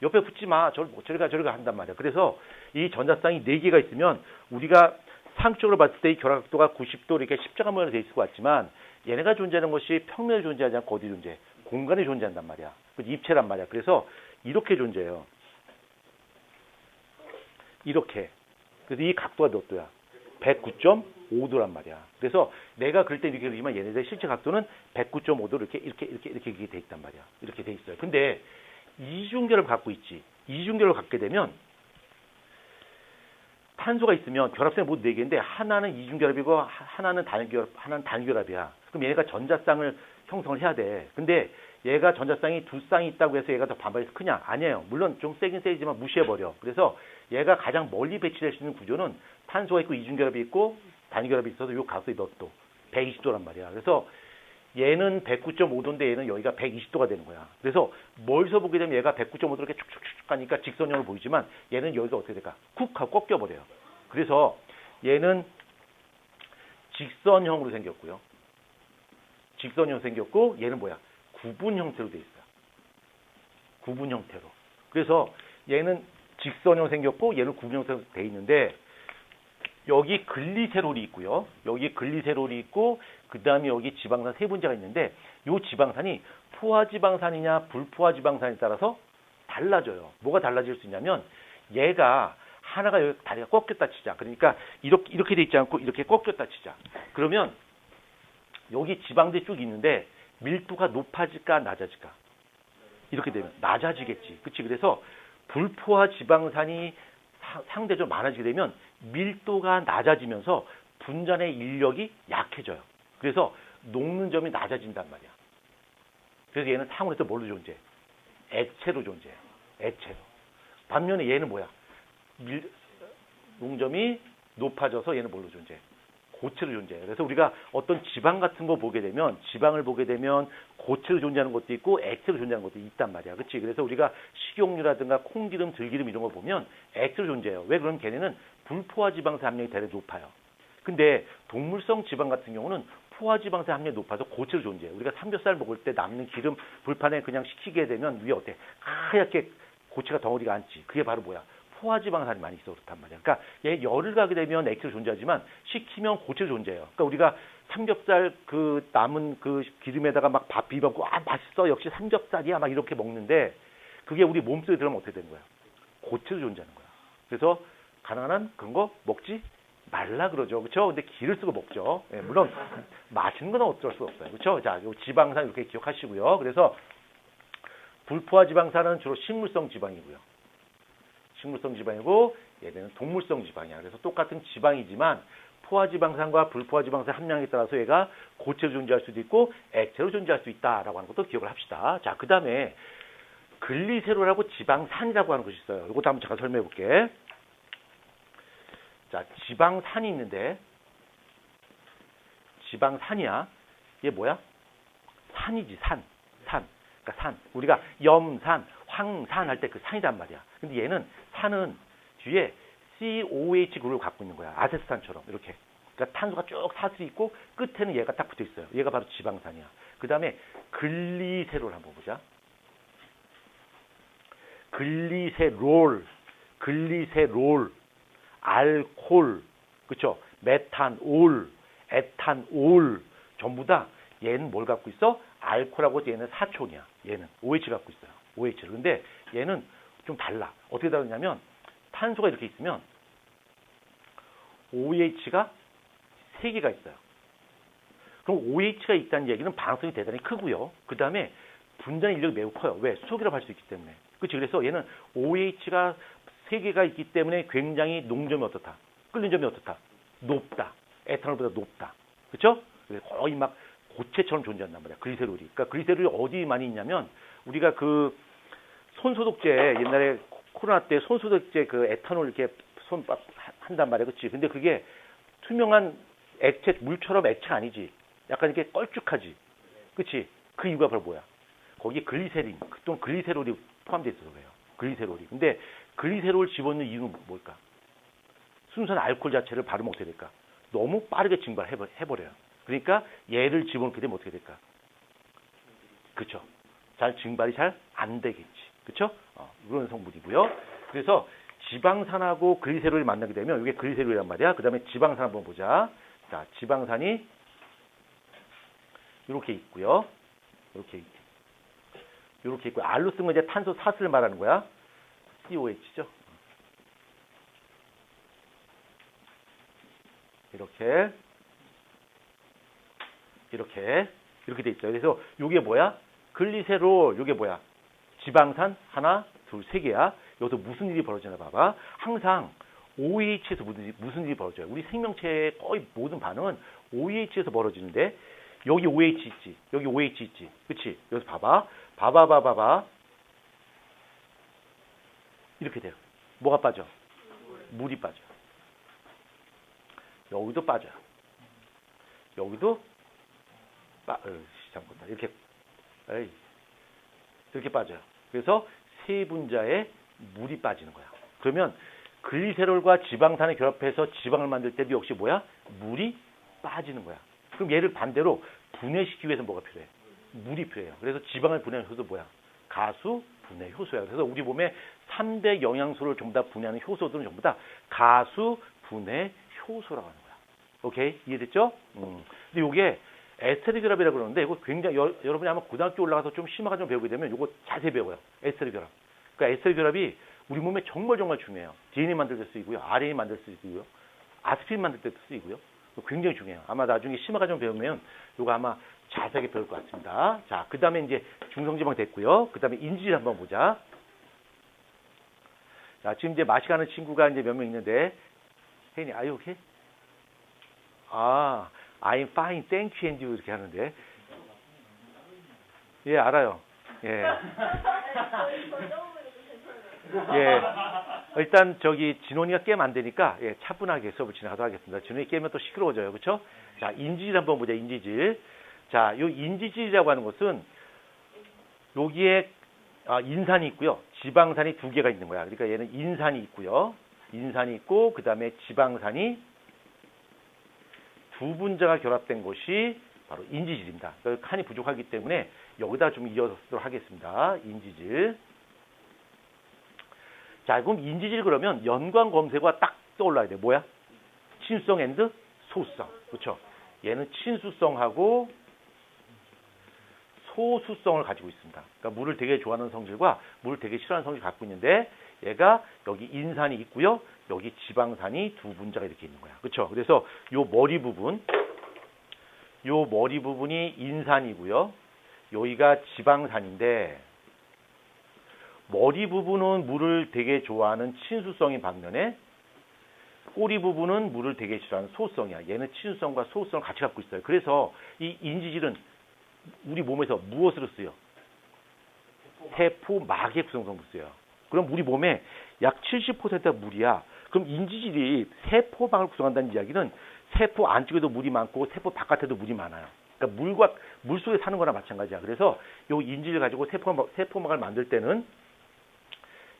옆에 붙지 마. 저리 가 한단 말이야. 그래서 이 전자쌍이 4개가 있으면 우리가 상적으로 봤을 때 이 결합각도가 90도 이렇게 십자가 모양으로 되어 있을 것 같지만, 얘네가 존재하는 것이 평면에 존재하지 않고 어디 존재해? 공간에 존재한단 말이야. 입체란 말이야. 그래서 이렇게 존재해요. 이렇게. 그래서 이 각도가 몇 도야? 109.5도란 말이야. 그래서 내가 그럴 때 이렇게 그리지만 얘네들의 실제 각도는 109.5도 이렇게 돼 있단 말이야. 이렇게 돼 있어요. 근데 이중결을 갖고 있지. 이중결을 갖게 되면 탄소가 있으면 결합선이 모두 4개인데 하나는 이중결합이고 하나는 단결합이야. 그럼 얘가 전자쌍을 형성을 해야 돼. 근데 얘가 전자쌍이 2쌍이 있다고 해서 얘가 더 반발해서 크냐? 아니에요. 물론 좀 세긴 세지만 무시해버려. 그래서 얘가 가장 멀리 배치될 수 있는 구조는 탄소가 있고 이중결합이 있고 단결합이 있어서 요 각도이 몇 도? 120도란 말이야. 그래서 얘는 109.5도인데 얘는 여기가 120도가 되는 거야. 그래서 멀리서 보게 되면 얘가 109.5도 이렇게 축축축 가니까 직선형으로 보이지만 얘는 여기가 어떻게 될까? 쿡 하고 꺾여버려요. 그래서 얘는 직선형으로 생겼고요. 직선형 생겼고 얘는 뭐야? 구분 형태로 돼 있어요. 구분 형태로. 그래서 얘는 직선형 생겼고 얘는 구분 형태로 돼 있는데 여기 글리세롤이 있고요. 여기 글리세롤이 있고 그 다음에 여기 지방산 3분자가 있는데 이 지방산이 포화지방산이냐 불포화지방산에 따라서 달라져요. 뭐가 달라질 수 있냐면 얘가 하나가 여기 다리가 꺾였다 치자. 그러니까 이렇게 돼 있지 않고 이렇게 꺾였다 치자. 그러면 여기 지방들이 쭉 있는데 밀도가 높아질까 낮아질까? 이렇게 되면 낮아지겠지. 그치? 그래서 불포화 지방산이 상대적으로 많아지게 되면 밀도가 낮아지면서 분전의 인력이 약해져요. 그래서 녹는 점이 낮아진단 말이야. 그래서 얘는 상온에서 뭘로 존재해? 액체로 존재해. 액체로. 반면에 얘는 뭐야? 녹점이 높아져서 얘는 뭘로 존재해? 고체로 존재해요. 그래서 우리가 어떤 지방 같은 거 보게 되면 지방을 보게 되면 고체로 존재하는 것도 있고 액체로 존재하는 것도 있단 말이야. 그렇지? 그래서 우리가 식용유라든가 콩기름, 들기름 이런 거 보면 액체로 존재해요. 왜? 그럼 걔네는 불포화 지방산 함량이 대단히 높아요. 근데 동물성 지방 같은 경우는 포화 지방산 함량이 높아서 고체로 존재해요. 우리가 삼겹살 먹을 때 남는 기름 불판에 그냥 식히게 되면 위에 어때? 하얗게 고체가 덩어리가 앉지. 그게 바로 뭐야? 포화지방산이 많이 있어 그렇단 말이야. 그러니까 얘 열을 가게 되면 액체로 존재하지만 식히면 고체로 존재해요. 그러니까 우리가 삼겹살 그 남은 그 기름에다가 막 밥 비벼고 맛있어 역시 삼겹살이야 막 이렇게 먹는데 그게 우리 몸속에 들어가면 어떻게 되는 거야? 고체로 존재하는 거야. 그래서 가능한 한 그런 거 먹지 말라 그러죠. 그렇죠? 근데 기를 쓰고 먹죠. 예, 물론 맛있는 건 어쩔 수 없어요. 그렇죠? 자, 요 지방산 이렇게 기억하시고요. 그래서 불포화 지방산은 주로 식물성 지방이고요. 식물성 지방이고 얘는 동물성 지방이야. 그래서 똑같은 지방이지만 포화지방산과 불포화지방산 함량에 따라서 얘가 고체로 존재할 수도 있고 액체로 존재할 수 있다라고 하는 것도 기억을 합시다. 자, 그 다음에 글리세롤하고 지방산이라고 하는 것이 있어요. 이것도 한번 잠깐 설명해 볼게. 자, 지방산이 있는데 지방산이야. 얘 뭐야? 산이지, 산. 그러니까 산. 우리가 염산, 황산 할 때 그 산이란 말이야. 근데 얘는 산은 뒤에 COH 그룹을 갖고 있는 거야. 아세트산처럼 이렇게. 그러니까 탄소가 쭉 사슬이 있고 끝에는 얘가 딱 붙어 있어요. 얘가 바로 지방산이야. 그 다음에 글리세롤 한번 보자. 글리세롤, 알콜, 그렇죠? 메탄올, 에탄올 전부 다 얘는 뭘 갖고 있어? 알콜하고 얘는 사촌이야. 얘는 OH 갖고 있어요. OH를. 근데 얘는 좀 달라. 어떻게 다르냐면 탄소가 이렇게 있으면 OH가 3개가 있어요. 그럼 OH가 있다는 얘기는 반응성이 대단히 크고요. 그 다음에 분자 인력이 매우 커요. 왜? 수소기라고 할 수 있기 때문에. 그렇지? 그래서 얘는 OH가 3개가 있기 때문에 굉장히 농점이 어떻다? 끓는 점이 어떻다? 높다. 에탄올보다 높다. 그렇죠? 거의 막 고체처럼 존재한단 말이야. 글리세롤이. 그러니까 글리세롤이 어디 많이 있냐면 우리가 그 손소독제 옛날에 코로나 때 손소독제 그 에탄올 이렇게 손 한단 말이야. 그렇지? 근데 그게 투명한 액체 물처럼 액체가 아니지. 약간 이렇게 껄쭉하지. 그렇지? 그 이유가 바로 뭐야? 거기에 글리세린 또는 글리세롤이 포함되어 있어서 그래요. 글리세롤이. 근데 글리세롤 집어넣는 이유는 뭘까? 순수한 알코올 자체를 바로 먹게 될까? 너무 빠르게 증발해버려요. 그러니까 얘를 집어넣게 되면 어떻게 될까? 그렇죠. 잘 증발이 잘 안 되겠지. 그렇죠? 그런 성분이고요. 그래서 지방산하고 글리세롤이 만나게 되면 이게 글리세롤이란 말이야. 그 다음에 지방산 한번 보자. 자, 지방산이 이렇게 있고요. 이렇게 있고 R로 쓴 건 이제 탄소 사슬을 말하는 거야. COH죠. 이렇게 돼 있어요. 그래서 이게 뭐야? 글리세롤, 이게 뭐야? 지방산 하나, 둘, 3개야. 여기서 무슨 일이 벌어지나 봐봐. 항상 OH에서 무슨 일이 벌어져요? 우리 생명체의 거의 모든 반응은 OH에서 벌어지는데 여기 OH 있지. 여기 OH 있지. 그치? 여기서 봐봐. 이렇게 돼요. 뭐가 빠져? 물이 빠져. 여기도 빠져요. 여기도 잠깐만. 이렇게 빠져요. 그래서 세 분자에 물이 빠지는 거야. 그러면 글리세롤과 지방산이 결합해서 지방을 만들 때도 역시 뭐야? 물이 빠지는 거야. 그럼 얘를 반대로 분해시키기 위해서 뭐가 필요해? 물이 필요해요. 그래서 지방을 분해하는 효소도 뭐야? 가수 분해 효소야. 그래서 우리 몸에 3대 영양소를 전부 다 분해하는 효소들은 전부 다 가수 분해 효소라고 하는 거야. 오케이? 이해됐죠? 근데 이게 에스테르 결합이라고 그러는데 이거 굉장히 여러분이 아마 고등학교 올라가서 좀 심화가 좀 배우게 되면 이거 자세히 배워요. 에스테르 결합. 그러니까 에스테르 결합이 우리 몸에 정말 중요해요. DNA 만들 때 쓰이고요. RNA 만들 때 쓰이고요. 아스피린 만들 때도 쓰이고요. 굉장히 중요해요. 아마 나중에 심화가 좀 배우면 이거 아마 자세하게 배울 것 같습니다. 자, 그 다음에 이제 중성지방 됐고요. 그 다음에 인지질 한번 보자. 자, 지금 이제 마시 가는 친구가 이제 몇 명 있는데, 혜인이, are you okay? I'm fine, thank you, and you 이렇게 하는데. 예, 알아요. 예. 예. 일단 진원이가 깨면 안 되니까 차분하게 수업을 진행하도록 하겠습니다. 진원이 깨면 또 시끄러워져요. 그렇죠? 자, 인지질 한번 보자. 인지질. 자, 요 인지질이라고 하는 것은 여기에 인산이 있고요. 지방산이 2개가 있는 거야. 그러니까 얘는 인산이 있고요. 인산이 있고 그다음에 지방산이 2분자가 결합된 것이 바로 인지질입니다. 그러니까 칸이 부족하기 때문에 여기다 좀 이어서 쓰도록 하겠습니다. 인지질. 자, 그럼 인지질 그러면 연관 검색어가 딱 떠올라야 돼. 뭐야? 친수성 앤드 소수성. 그렇죠? 얘는 친수성하고 소수성을 가지고 있습니다. 그러니까 물을 되게 좋아하는 성질과 물을 되게 싫어하는 성질을 갖고 있는데 얘가 여기 인산이 있고요. 여기 지방산이 두 분자가 이렇게 있는 거야. 그렇죠? 그래서 요 머리 부분이 인산이고요. 여기가 지방산인데 머리 부분은 물을 되게 좋아하는 친수성인 반면에 꼬리 부분은 물을 되게 싫어하는 소수성이야. 얘는 친수성과 소수성을 같이 갖고 있어요. 그래서 이 인지질은 우리 몸에서 무엇으로 쓰여? 세포막의 구성성으로 쓰여요. 그럼 우리 몸에 약 70%가 물이야. 그럼 인지질이 세포막을 구성한다는 이야기는 세포 안쪽에도 물이 많고 세포 바깥에도 물이 많아요. 그러니까 물 속에 사는 거나 마찬가지야. 그래서 이 인지질을 가지고 세포막을 만들 때는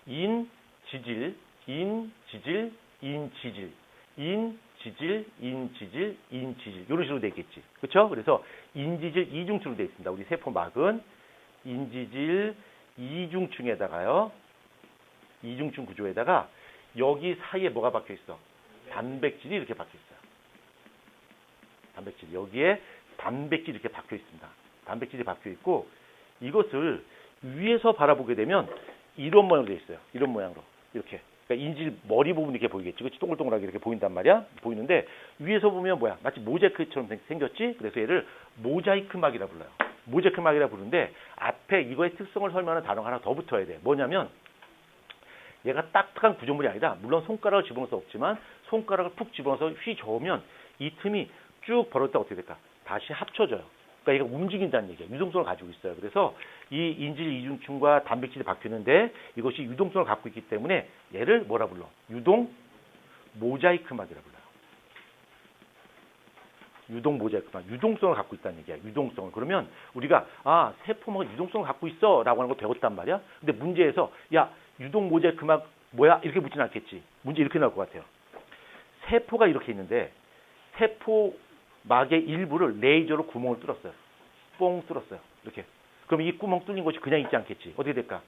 인지질, 인지질, 인지질, 인지질, 인지질, 인지질 이런 식으로 되겠지. 그렇죠? 그래서 인지질 이중층으로 되어 있습니다. 우리 세포막은 인지질 이중층에다가요. 이중층 구조에다가 여기 사이에 뭐가 박혀 있어? 단백질이 이렇게 박혀 있어요. 단백질. 여기에 단백질이 이렇게 박혀 있습니다. 단백질이 박혀 있고 이것을 위에서 바라보게 되면 이런 모양으로 되어 있어요. 이런 모양으로. 이렇게. 그러니까 인질 머리 부분이 이렇게 보이겠지. 그렇지? 동글동글하게 이렇게 보인단 말이야. 보이는데 위에서 보면 뭐야? 마치 모자이크처럼 생겼지? 그래서 얘를 모자이크막이라 불러요. 모자이크막이라 부르는데 앞에 이거의 특성을 설명하는 단어가 하나 더 붙어야 돼. 뭐냐면 얘가 딱딱한 구조물이 아니라 물론 손가락을 집어넣을 수 없지만 손가락을 푹 집어넣어서 휘 저으면 이 틈이 쭉 벌어졌다 어떻게 될까? 다시 합쳐져요. 그러니까 얘가 움직인다는 얘기야. 유동성을 가지고 있어요. 그래서 이 인질 이중층과 단백질이 박히는데 이것이 유동성을 갖고 있기 때문에 얘를 뭐라 불러? 유동 모자이크막이라 불러요. 유동 모자이크막. 유동성을 갖고 있다는 얘기야. 유동성을. 그러면 우리가 세포막은 유동성을 갖고 있어 라고 하는 거 배웠단 말이야. 근데 문제에서 야 유동 모자이크막 뭐야? 이렇게 묻지는 않겠지. 문제 이렇게 나올 것 같아요. 세포가 이렇게 있는데 세포막의 일부를 레이저로 구멍을 뚫었어요. 뽕 뚫었어요. 이렇게. 그럼 이 구멍 뚫린 것이 그냥 있지 않겠지. 어떻게 될까?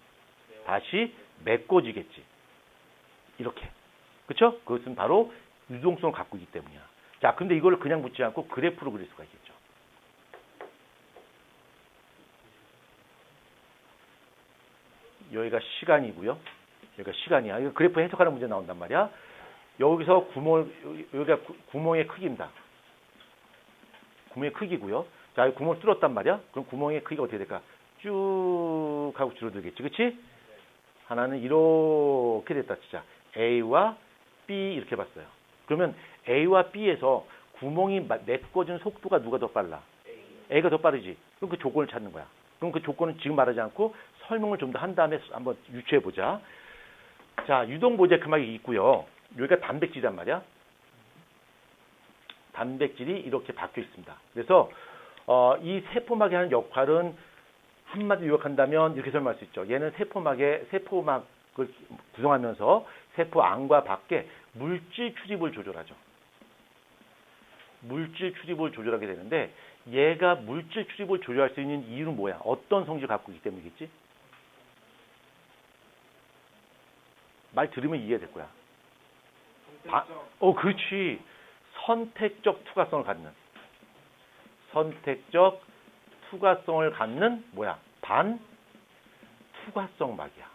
다시 메꿔지겠지. 이렇게. 그렇죠? 그것은 바로 유동성을 갖고 있기 때문이야. 자, 근데 이걸 그냥 묻지 않고 그래프로 그릴 수가 있겠죠. 여기가 시간이고요. 여기가 시간이야. 이거 그래프 해석하는 문제 나온단 말이야. 여기서 여기가 구멍의 크기입니다. 구멍의 크기고요. 자, 이 구멍을 뚫었단 말이야. 그럼 구멍의 크기가 어떻게 될까? 쭉 하고 줄어들겠지. 그렇지? 하나는 이렇게 됐다 진짜. A와 B 이렇게 봤어요. 그러면 A와 B에서 구멍이 메꿔진 속도가 누가 더 빨라? A가 더 빠르지. 그럼 그 조건을 찾는 거야. 그럼 그 조건은 지금 말하지 않고 설명을 좀 더 한 다음에 한번 유추해 보자. 자, 유동 모자이크막이 있고요. 여기가 단백질이란 말이야. 단백질이 이렇게 박혀 있습니다. 그래서 이 세포막이 하는 역할은 한마디로 요약한다면 이렇게 설명할 수 있죠. 얘는 세포막을 구성하면서 세포 안과 밖에 물질 출입을 조절하죠. 물질 출입을 조절하게 되는데 얘가 물질 출입을 조절할 수 있는 이유는 뭐야? 어떤 성질을 갖고 있기 때문이겠지? 말 들으면 이해될 거야. 그렇지. 선택적 투과성을 갖는 뭐야? 반투과성 막이야.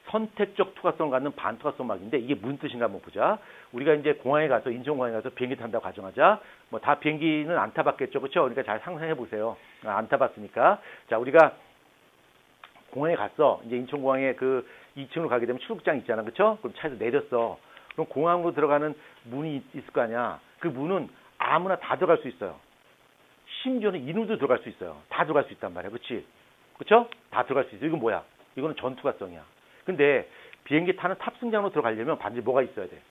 선택적 투과성을 갖는 반투과성 막인데 이게 무슨 뜻인가 한번 보자. 우리가 이제 공항에 가서 인천공항에 가서 비행기 탄다고 가정하자. 뭐 다 비행기는 안 타봤겠죠, 그렇죠? 그러니까 잘 상상해 보세요. 안 타봤으니까. 자, 우리가 공항에 갔어. 이제 인천공항에 그 2층으로 가게 되면 출국장 있잖아, 그렇죠? 그럼 차에서 내렸어. 그럼 공항으로 들어가는 문이 있을 거 아니야. 그 문은 아무나 다 들어갈 수 있어요. 심지어는 인우도 들어갈 수 있어요. 다 들어갈 수 있단 말이야, 그렇지? 그렇죠? 다 들어갈 수 있어. 이건 뭐야? 이거는 전투가성이야. 근데 비행기 타는 탑승장으로 들어가려면 반드시 뭐가 있어야 돼?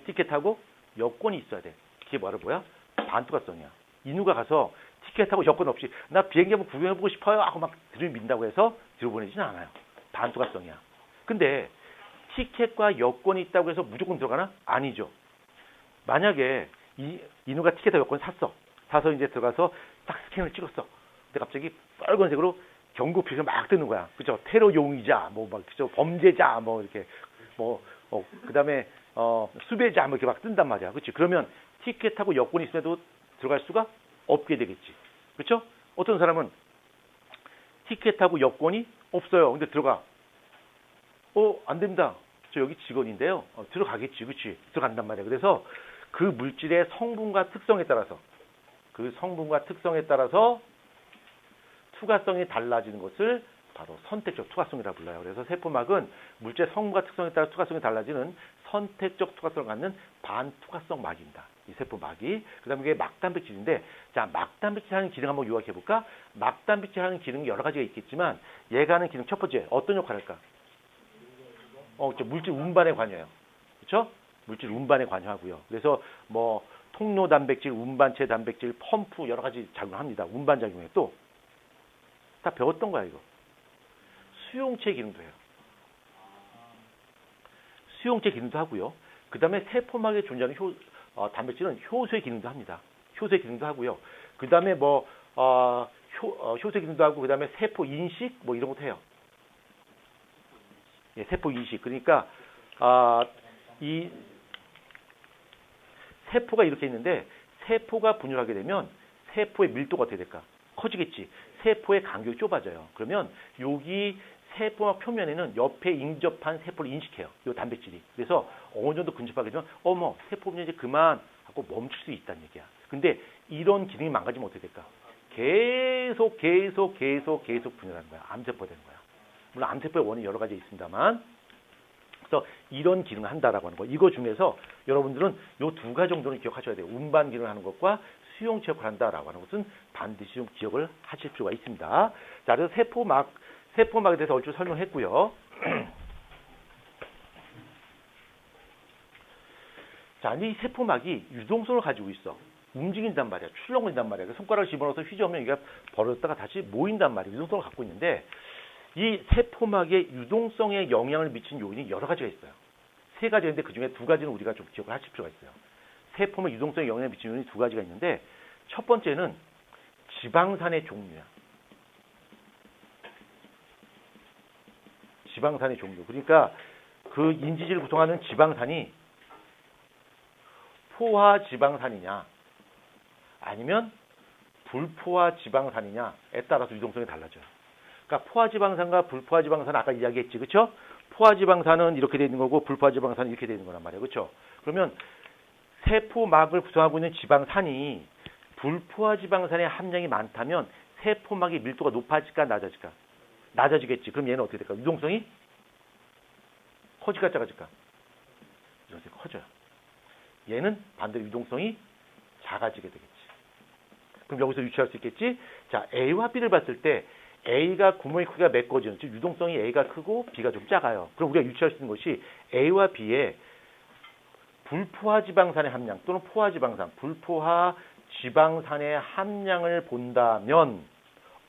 티켓하고 여권이 있어야 돼. 그게 뭐야? 반투가성이야. 인우가 가서 티켓하고 여권 없이 나 비행기 한번 구경해보고 싶어요 하고 막 들이민다고 해서 들어보내지는 않아요. 반투가성이야. 근데 티켓과 여권이 있다고 해서 무조건 들어가나? 아니죠. 만약에 인우가 티켓과 여권 사서 이제 들어가서 딱 스캔을 찍었어. 근데 갑자기 빨간색으로 경고 표시가 막 뜨는 거야. 그죠? 테러 용의자, 그죠? 범죄자, 이렇게, 그 다음에, 수배자, 이렇게 막 뜬단 말이야. 그치? 그러면 티켓하고 여권이 있음에도 들어갈 수가 없게 되겠지. 그렇죠? 어떤 사람은 티켓하고 여권이 없어요. 근데 들어가. 안 됩니다. 저 여기 직원인데요. 들어가겠지. 그렇지? 들어간단 말이야. 그래서 그 물질의 성분과 특성에 따라서 투과성이 달라지는 것을 바로 선택적 투과성이라고 불러요. 그래서 세포막은 물질의 성분과 특성에 따라 투과성이 달라지는 선택적 투과성을 갖는 반투과성 막입니다. 이 세포막이. 그 다음에 이게 막단백질인데, 자, 막단백질 하는 기능 한번 요약해 볼까? 막단백질 하는 기능이 여러 가지가 있겠지만, 얘가 하는 기능 첫 번째, 어떤 역할을 할까? 물질 운반에 관여해요. 그렇죠? 물질 운반에 관여하고요. 그래서 뭐 통로 단백질, 운반체 단백질, 펌프 여러 가지 작용을 합니다. 운반 작용에 또 다 배웠던 거야 이거. 수용체 기능도 해요. 수용체 기능도 하고요. 그 다음에 세포막에 존재하는 단백질은 효소의 기능도 합니다. 효소의 기능도 하고요. 그 다음에 효소의 기능도 하고 그 다음에 세포 인식 뭐 이런 것도 해요. 예, 세포 인식. 그러니까 이 세포가 이렇게 있는데 세포가 분열하게 되면 세포의 밀도가 어떻게 될까? 커지겠지. 세포의 간격이 좁아져요. 그러면 여기 세포막 표면에는 옆에 인접한 세포를 인식해요. 이 단백질이. 그래서 어느 정도 근접하게 되면 세포 분열 이제 그만 하고 멈출 수 있다는 얘기야. 근데 이런 기능이 망가지면 어떻게 될까? 계속 분열하는 거야. 암세포가 되는 거야. 물론 암세포의 원인이 여러 가지 있습니다만, 그래서 이런 기능을 한다라고 하는 거. 이거 중에서 여러분들은 이 두 가지 정도는 기억하셔야 돼요. 운반 기능을 하는 것과 수용체 역할을 한다라고 하는 것은 반드시 좀 기억을 하실 필요가 있습니다. 자, 그래서 세포막에 대해서 얼추 설명했고요. 자, 이 세포막이 유동성을 가지고 있어. 움직인단 말이야. 출렁거린단 말이야. 손가락을 집어넣어서 휘저으면 이게 벌어졌다가 다시 모인단 말이야. 유동성을 갖고 있는데 이 세포막의 유동성에 영향을 미치는 요인이 여러 가지가 있어요. 세 가지가 있는데 그중에 두 가지는 우리가 좀 기억을 하실 필요가 있어요. 세포막 유동성에 영향을 미치는 요인이 두 가지가 있는데 첫 번째는 지방산의 종류야. 지방산의 종류. 그러니까 그 인지질을 구성하는 지방산이 포화 지방산이냐 아니면 불포화 지방산이냐에 따라서 유동성이 달라져요. 그러니까 포화 지방산과 불포화 지방산은 아까 이야기했지. 그렇죠? 포화 지방산은 이렇게 되어 있는 거고 불포화 지방산은 이렇게 되어 있는 거란 말이에요. 그렇죠? 그러면 세포막을 구성하고 있는 지방산이 불포화 지방산의 함량이 많다면 세포막의 밀도가 높아질까 낮아질까? 낮아지겠지. 그럼 얘는 어떻게 될까? 유동성이 커질까 작아질까? 유동성이 커져요. 얘는 반대로 유동성이 작아지게 되겠지. 그럼 여기서 유추할 수 있겠지? 자, A와 B를 봤을 때 A가 구멍의 크기가 메꿔지는, 즉 유동성이 A가 크고 B가 좀 작아요. 그럼 우리가 유추할 수 있는 것이 A와 B의 불포화 지방산의 함량 또는 포화 지방산, 불포화 지방산의 함량을 본다면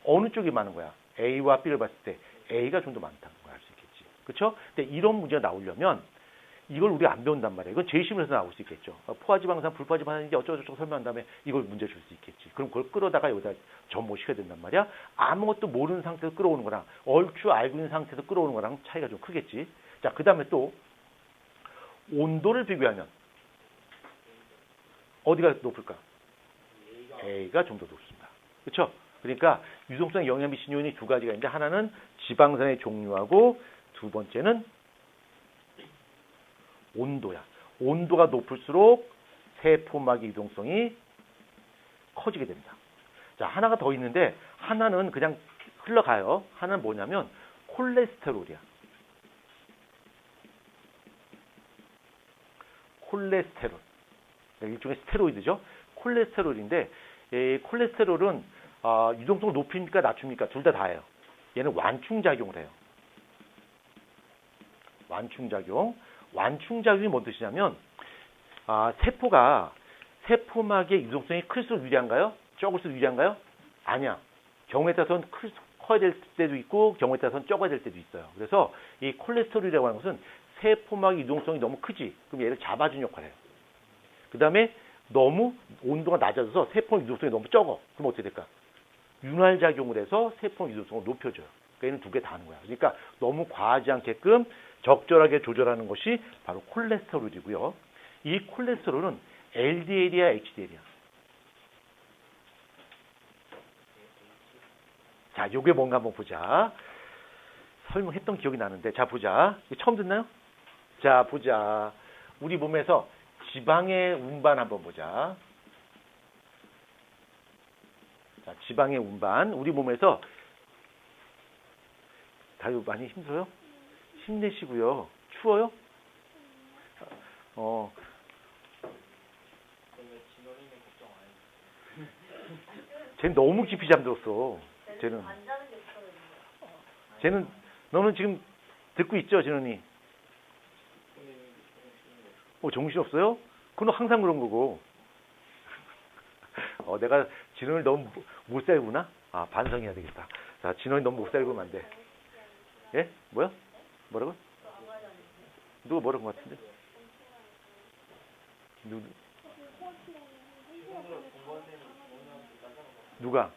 어느 쪽이 많은 거야? A와 B를 봤을 때 A가 좀 더 많다는 걸 알 수 있겠지. 그렇죠? 근데 이런 문제가 나오려면 이걸 우리가 안 배운단 말이에요. 이건 제시문에서 나올 수 있겠죠. 포화 지방산, 불포화 지방산인지 어쩌고저쩌고 설명한 다음에 이걸 문제 줄 수 있겠지. 그럼 그걸 끌어다가 여기다 접목시켜야 된단 말이야. 아무것도 모르는 상태에서 끌어오는 거랑 얼추 알고 있는 상태에서 끌어오는 거랑 차이가 좀 크겠지. 자, 그 다음에 또 온도를 비교하면 어디가 높을까? A가 좀 더 높습니다. 그렇죠? 그러니까 유동성에 영향을 미치는 요인이 두 가지가 있는데 하나는 지방산의 종류하고 두 번째는 온도야. 온도가 높을수록 세포막의 유동성이 커지게 됩니다. 자, 하나가 더 있는데 하나는 그냥 흘러가요. 하나는 뭐냐면 콜레스테롤이야. 콜레스테롤. 일종의 스테로이드죠. 콜레스테롤인데 콜레스테롤은 유동성을 높입니까 낮춥니까? 둘 다 다예요. 얘는 완충작용을 해요. 완충작용. 완충작용이 뭔 뜻이냐면 세포막의 유동성이 클수록 유리한가요? 적을수록 유리한가요? 아니야. 경우에 따라서는 커야 될 때도 있고 경우에 따라서는 적어야 될 때도 있어요. 그래서 이 콜레스테롤이라고 하는 것은 세포막의 유동성이 너무 크지. 그럼 얘를 잡아주는 역할을 해요. 그 다음에 너무 온도가 낮아져서 세포 유동성이 너무 적어. 그럼 어떻게 될까? 윤활작용을 해서 세포 유동성을 높여줘요. 그러니까 얘는 두 개 다 하는 거야. 그러니까 너무 과하지 않게끔 적절하게 조절하는 것이 바로 콜레스테롤이고요. 이 콜레스테롤은 LDL이야, HDL이야? 자, 요게 뭔가 한번 보자. 설명했던 기억이 나는데. 자, 보자. 이거 처음 듣나요? 자, 보자. 우리 몸에서 지방의 운반 한번 보자. 자, 지방의 운반. 우리 몸에서 다들 많이 힘들어요? 힘내시고요. 추워요? 쟤는 너무 깊이 잠들었어. 쟤는. 안 자는 게 없어요. 쟤는, 너는 지금 듣고 있죠, 진원이? 정신 없어요? 그건 항상 그런 거고. 내가 진원을 너무 못 살구나? 반성해야 되겠다. 자, 진원이 너무 못 살고 하면 안 돼. 예? 뭐야? 뭐라고? 누가 뭐라는 것 같은데? 누가?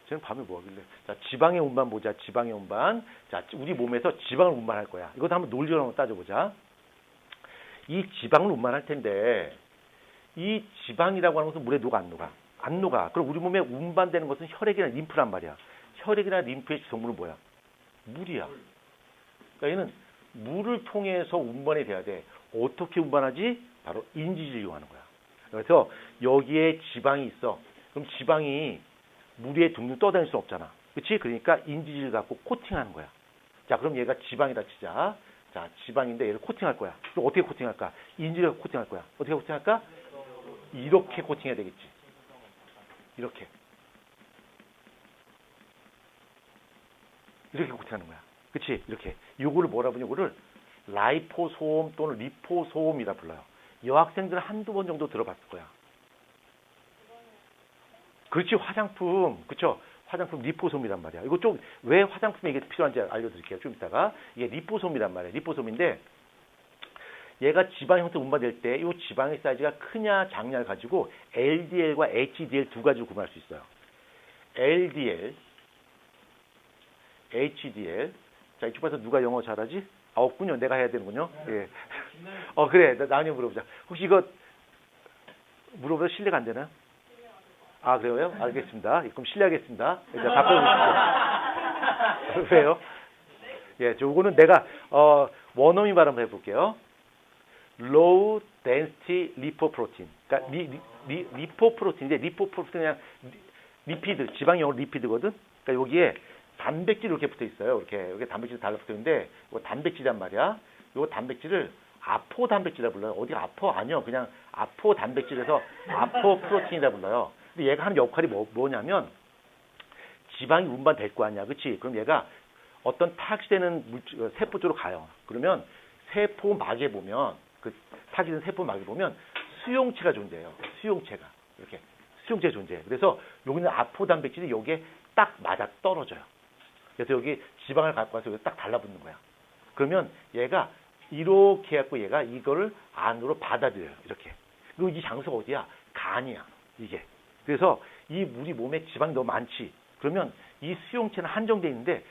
쟤는 밤에 뭐 하길래? 자, 지방의 운반 보자. 지방의 운반. 자, 우리 몸에서 지방을 운반할 거야. 이것도 한번 논리적으로 한번 따져보자. 이 지방을 운반할 텐데, 이 지방이라고 하는 것은 물에 녹아, 안 녹아? 안 녹아. 그럼 우리 몸에 운반되는 것은 혈액이나 림프란 말이야. 혈액이나 림프의 지성물은 뭐야? 물이야. 그러니까 얘는 물을 통해서 운반이 돼야 돼. 어떻게 운반하지? 바로 인지질을 이용하는 거야. 그래서 여기에 지방이 있어. 그럼 지방이 물 위에 둥둥 떠다닐 수 없잖아. 그렇지? 그러니까 인지질 갖고 코팅하는 거야. 자, 그럼 얘가 지방이다 치자. 자, 지방인데 얘를 코팅할 거야. 그럼 어떻게 코팅할까? 인지질 갖고 코팅할 거야. 어떻게 코팅할까? 이렇게 코팅해야 되겠지. 이렇게. 이렇게 코팅하는 거야. 그치? 이렇게. 요거를 뭐라 부르냐? 요거를 라이포솜 또는 리포솜이라 불러요. 여학생들은 한두 번 정도 들어봤을 거야. 그렇지, 화장품. 그쵸? 화장품 리포솜이란 말이야. 이거 좀, 왜 화장품에 이게 필요한지 알려드릴게요. 좀 이따가. 이게 리포솜이란 말이야. 리포솜인데, 얘가 지방 형태 운반될 때, 이 지방의 사이즈가 크냐, 작냐를 가지고 LDL과 HDL 두 가지로 구분할 수 있어요. LDL, HDL. 자, 이쪽 봐서 누가 영어 잘하지? 없군요. 내가 해야 되는군요. 예. 그래. 나중에 물어보자. 혹시 이거 물어보다 실례가 안 되나요? 그래요? 알겠습니다. 그럼 실례하겠습니다. 이제 바꿔주십시오. 왜요? 예, 요거는 내가, 원어민 말 한번 해볼게요. Low density lipoprotein. 그러니까, 리포프로틴인데, 리포프로틴은 그냥, 리피드, 지방이 영어로 리피드거든? 그러니까 여기에 단백질이 이렇게 붙어 있어요. 이렇게 단백질이 달라 붙어 있는데, 이거 단백질이란 말이야. 이거 단백질을 아포 단백질이라 불러요. 어디가 아포? 아니요. 그냥 아포 단백질에서 아포 프로틴이라 불러요. 근데 얘가 하는 역할이 뭐냐면, 지방이 운반될 거 아니야. 그치? 그럼 얘가 어떤 타깃되는 세포 쪽으로 가요. 그러면 세포막에 보면, 그 타깃된 세포막에 보면 수용체가 존재해요. 수용체가. 이렇게. 수용체가 존재해요. 그래서 여기는 아포 단백질이 여기에 딱 맞아 떨어져요. 그래서 여기 지방을 갖고 와서 여기 딱 달라붙는 거야. 그러면 얘가 이렇게 해갖고 얘가 이거를 안으로 받아들여요. 이렇게. 그리고 이 장소가 어디야? 간이야. 이게. 그래서 이 우리 몸에 지방이 너무 많지. 그러면 이 수용체는 한정되어 있는데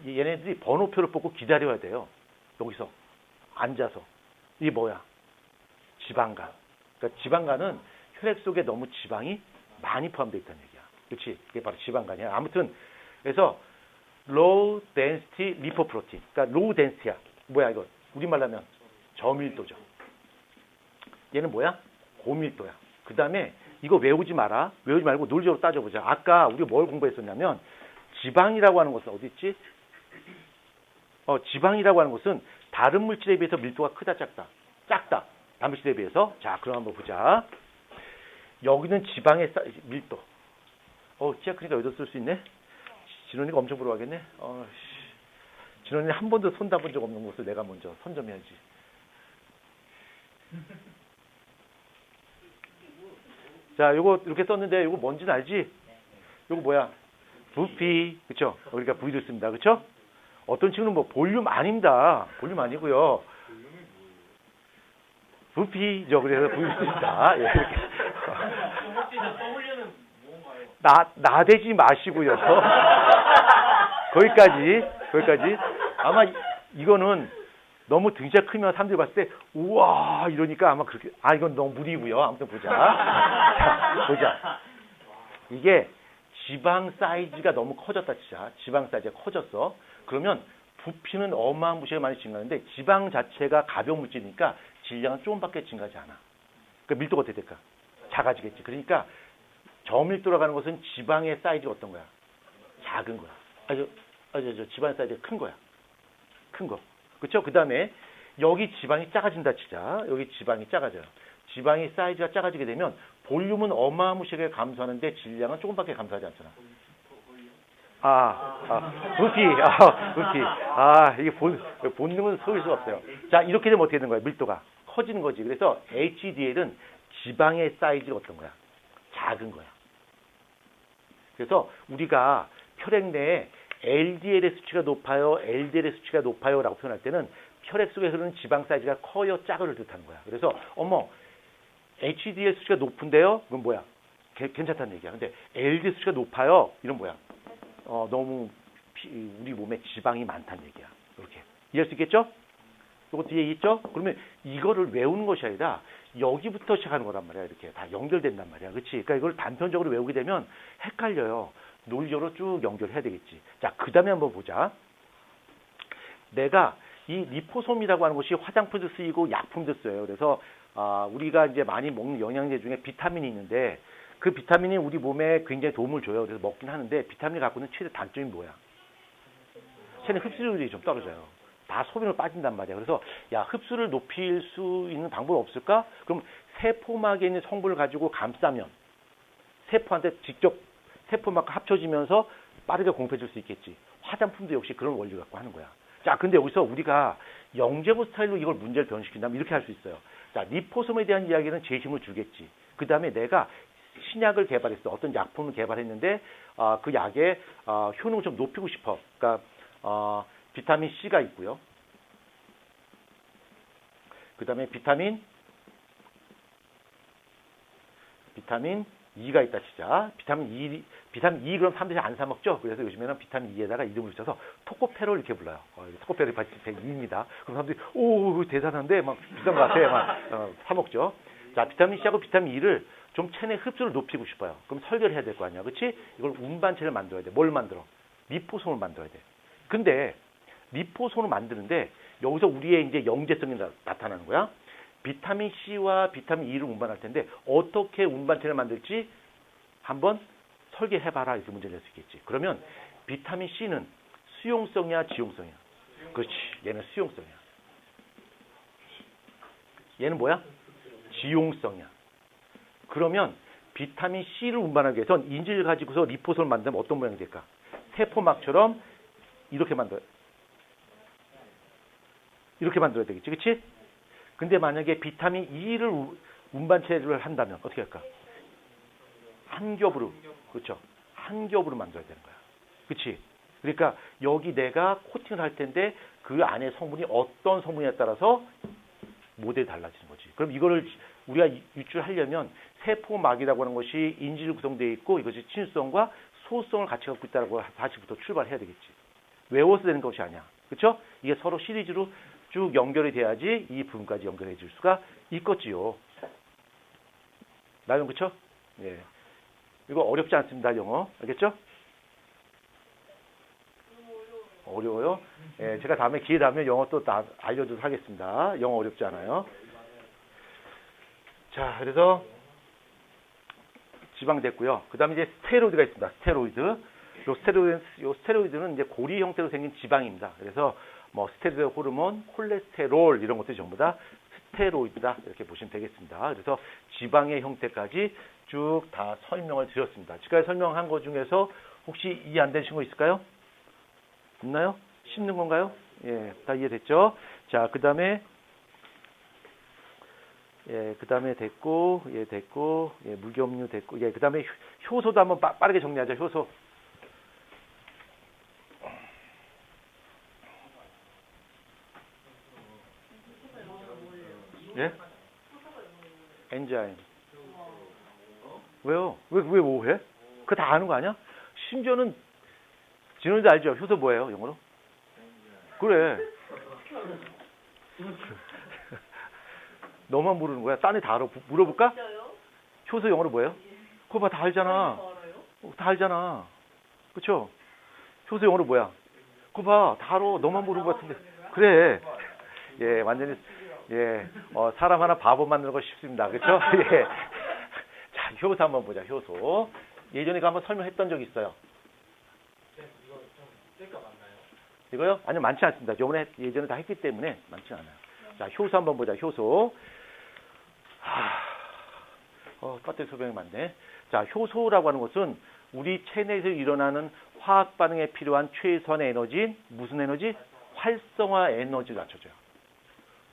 얘네들이 번호표를 뽑고 기다려야 돼요. 여기서 앉아서. 이게 뭐야? 지방간. 그러니까 지방간은 혈액 속에 너무 지방이 많이 포함되어 있다는 얘기야. 그렇지? 이게 바로 지방간이야. 아무튼 그래서 low density lipoprotein. 그러니까 low density야. 뭐야 이거? 우리말로 하면 저밀도죠. 얘는 뭐야? 고밀도야. 그 다음에 이거 외우지 마라. 외우지 말고 논리적으로 따져보자. 아까 우리가 뭘 공부했었냐면 지방이라고 하는 것은 어디 있지? 지방이라고 하는 것은 다른 물질에 비해서 밀도가 크다 작다? 작다. 단백질에 비해서. 자, 그럼 한번 보자. 여기는 지방의 밀도. 진짜 그러니까 여기도 쓸 수 있네? 진원이가 엄청 부러워하겠네? 진원이는 한 번도 손 담은 적 없는 것을 내가 먼저 손 좀 해야지. 자, 요거 이렇게 썼는데 요거 뭔지는 알지? 요거 뭐야? 부피. 그쵸? 우리가 V를 씁니다. 그쵸? 어떤 친구는 뭐 볼륨 아닙니다. 볼륨 아니고요. 부피죠. 그래서 V를 씁니다. 예, 이렇게. 혹시 떠올리는 뭔가요? 나대지 마시고요. 거기까지. 아마 이거는 너무 등치가 크면 사람들이 봤을 때 우와 이러니까 아마 그렇게 이건 너무 무리고요. 아무튼 보자. 자, 보자. 이게 지방 사이즈가 너무 커졌다 치자. 지방 사이즈가 커졌어. 그러면 부피는 어마무시하게 많이 증가하는데 지방 자체가 가벼운 물질이니까 질량은 조금밖에 증가하지 않아. 그러니까 밀도가 어떻게 될까? 작아지겠지. 그러니까 저밀도라고 하는 것은 지방의 사이즈가 어떤 거야? 작은 거야. 지방의 사이즈가 큰 거야. 큰 거. 그렇죠? 그 다음에 여기 지방이 작아진다 치자. 여기 지방이 작아져요. 지방이 사이즈가 작아지게 되면 볼륨은 어마무시하게 감소하는데 질량은 조금밖에 감소하지 않잖아. 부피. 이게 본능은 속일 수가 없어요. 자, 이렇게 되면 어떻게 되는 거야? 밀도가 커지는 거지. 그래서 HDL은 지방의 사이즈가 어떤 거야? 작은 거야. 그래서 우리가 혈액 내에 LDL의 수치가 높아요, LDL의 수치가 높아요라고 표현할 때는 혈액 속에 흐르는 지방 사이즈가 커요, 작어를 뜻하는 거야. 그래서 HDL 수치가 높은데요? 그건 뭐야? 괜찮다는 얘기야. 근데 LDL 수치가 높아요. 이런 뭐야? 너무 우리 몸에 지방이 많다는 얘기야. 이렇게 이해할 수 있겠죠? 이거 뒤에 있죠? 그러면 이거를 외우는 것이 아니라 여기부터 시작하는 거란 말이야. 이렇게 다 연결된단 말이야. 그렇지? 그러니까 이걸 단편적으로 외우게 되면 헷갈려요. 논리적으로 쭉 연결해야 되겠지. 자, 그 다음에 한번 보자. 내가 이 리포솜이라고 하는 것이 화장품도 쓰이고 약품도 쓰여요. 그래서 우리가 이제 많이 먹는 영양제 중에 비타민이 있는데 그 비타민이 우리 몸에 굉장히 도움을 줘요. 그래서 먹긴 하는데 비타민이 갖고 있는 최대 단점이 뭐야? 쟤는 흡수율이 좀 떨어져요. 다 소변으로 빠진단 말이야. 그래서 흡수를 높일 수 있는 방법이 없을까? 그럼 세포막에 있는 성분을 가지고 감싸면 세포한테 직접 세포막과 합쳐지면서 빠르게 공급해 줄 수 있겠지. 화장품도 역시 그런 원리 갖고 하는 거야. 자, 근데 여기서 우리가 영재부 스타일로 이걸 문제를 변신시킨다면 이렇게 할 수 있어요. 자, 리포솜에 대한 이야기는 제시문을 주겠지. 그 다음에 내가 신약을 개발했어. 어떤 약품을 개발했는데 그 약의 효능을 좀 높이고 싶어. 그러니까 비타민 C가 있고요. 그 다음에 비타민 E가 있다 치자. 비타민 E 그럼 사람들이 안 사 먹죠. 그래서 요즘에는 비타민 E에다가 이름을 붙여서 토코페롤 이렇게 불러요. 토코페롤이 2입니다. 그럼 사람들이 오 대단한데 막 비싼 것 같아. 막 사 먹죠. 자, 비타민 C하고 비타민 E를 좀 체내 흡수를 높이고 싶어요. 그럼 설계를 해야 될 거 아니야. 그렇지? 이걸 운반체를 만들어야 돼. 뭘 만들어? 리포솜을 만들어야 돼. 근데 리포솜을 만드는데 여기서 우리의 이제 영재성이 나타나는 거야. 비타민 C와 비타민 E를 운반할 텐데 어떻게 운반체를 만들지 한번 설계해봐라. 이렇게 문제를 낼 수 있겠지. 그러면 비타민 C는 수용성이야, 지용성이야? 그렇지. 얘는 수용성이야. 얘는 뭐야? 지용성이야. 그러면 비타민 C를 운반하기 위해선 인지를 가지고서 리포솜을 만들면 어떤 모양이 될까? 세포막처럼 이렇게 만들어야 되겠지. 그렇지? 근데 만약에 비타민 E를 운반체를 한다면 어떻게 할까? 한 겹으로. 그렇죠. 한 겹으로 만들어야 되는 거야. 그렇지? 그러니까 여기 내가 코팅을 할 텐데 그 안에 성분이 어떤 성분이냐에 따라서 모델이 달라지는 거지. 그럼 이거를 우리가 유출하려면 세포막이라고 하는 것이 인지로 구성되어 있고 이것이 친수성과 소수성을 같이 갖고 있다고 사실부터 출발해야 되겠지. 외워서 되는 것이 아니야. 그렇죠? 이게 서로 시리즈로 쭉 연결이 돼야지 이 부분까지 연결해 줄 수가 있겠지요. 나영 그렇죠? 예. 이거 어렵지 않습니다. 영어. 알겠죠? 어려워요? 예, 제가 다음에 기회 되면 영어 또 알려주도록 하겠습니다. 영어 어렵지 않아요. 자, 그래서 지방 됐고요. 그 다음에 이제 스테로이드가 있습니다. 스테로이드. 요 스테로이드는 이제 고리 형태로 생긴 지방입니다. 그래서 뭐 스테로이드 호르몬, 콜레스테롤 이런 것들이 전부 다 스테로이드다. 이렇게 보시면 되겠습니다. 그래서 지방의 형태까지 쭉 다 설명을 드렸습니다. 지금까지 설명한 것 중에서 혹시 이해 안 되신 거 있을까요? 없나요? 씹는 건가요? 예, 다 이해됐죠? 자, 그 다음에 됐고, 됐고, 무기업류 됐고, 그 다음에 효소도 한번 빠르게 정리하자, 효소. 예? 엔자임. 왜요? 왜 오해? 그거 다 아는 거 아니야? 심지어는 진호이도 알죠? 효소 뭐예요, 영어로? 그래. 너만 모르는 거야. 딴 애 다 알아. 물어볼까? 효소 영어로 뭐예요? 그거 봐, 다 알잖아. 다 알잖아. 그쵸? 효소 영어로 뭐야? 그거 봐. 다 알아. 너만 모르는 것 같은데. 그래. 예, 완전히, 예, 사람 하나 바보 만드는 거 쉽습니다. 그쵸? 예. 자, 효소 한번 보자. 효소. 예전에 그 한번 설명했던 적이 있어요. 이거 좀 뜰까 맞나요? 이거요? 아니요, 많지 않습니다. 예전에 다 했기 때문에 많지 않아요. 자, 효소 한번 보자. 효소. 껍데기 소변이 많네. 자, 효소라고 하는 것은 우리 체내에서 일어나는 화학 반응에 필요한 최소한의 에너지인 무슨 에너지? 활성화 에너지를 낮춰줘요.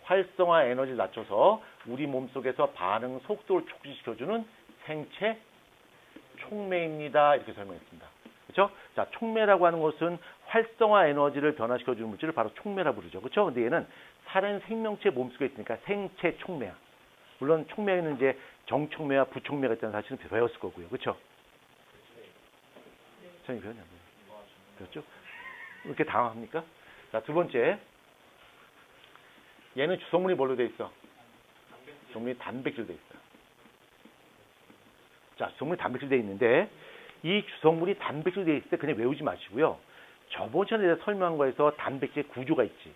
활성화 에너지를 낮춰서 우리 몸속에서 반응 속도를 촉진시켜주는 생체 촉매입니다. 이렇게 설명했습니다. 그렇죠? 자, 촉매라고 하는 것은 활성화 에너지를 변화시켜주는 물질을 바로 촉매라고 부르죠. 그렇죠? 근데 얘는 살아있는 생명체 몸속에 있으니까 생체 촉매야. 물론 촉매에는 이제 정촉매와 부촉매가 있다는 사실은 배웠을 거고요. 그렇죠? 선생님 배웠냐? 배웠죠? 왜 이렇게 당황합니까? 자, 두 번째. 얘는 주성분이 뭘로 돼 있어? 주성분이 단백질 돼 있어요. 자, 주성분이 단백질 돼 있는데 이 주성분이 단백질 돼 있을 때 그냥 외우지 마시고요. 저번 시간에 설명한 거에서 단백질 구조가 있지.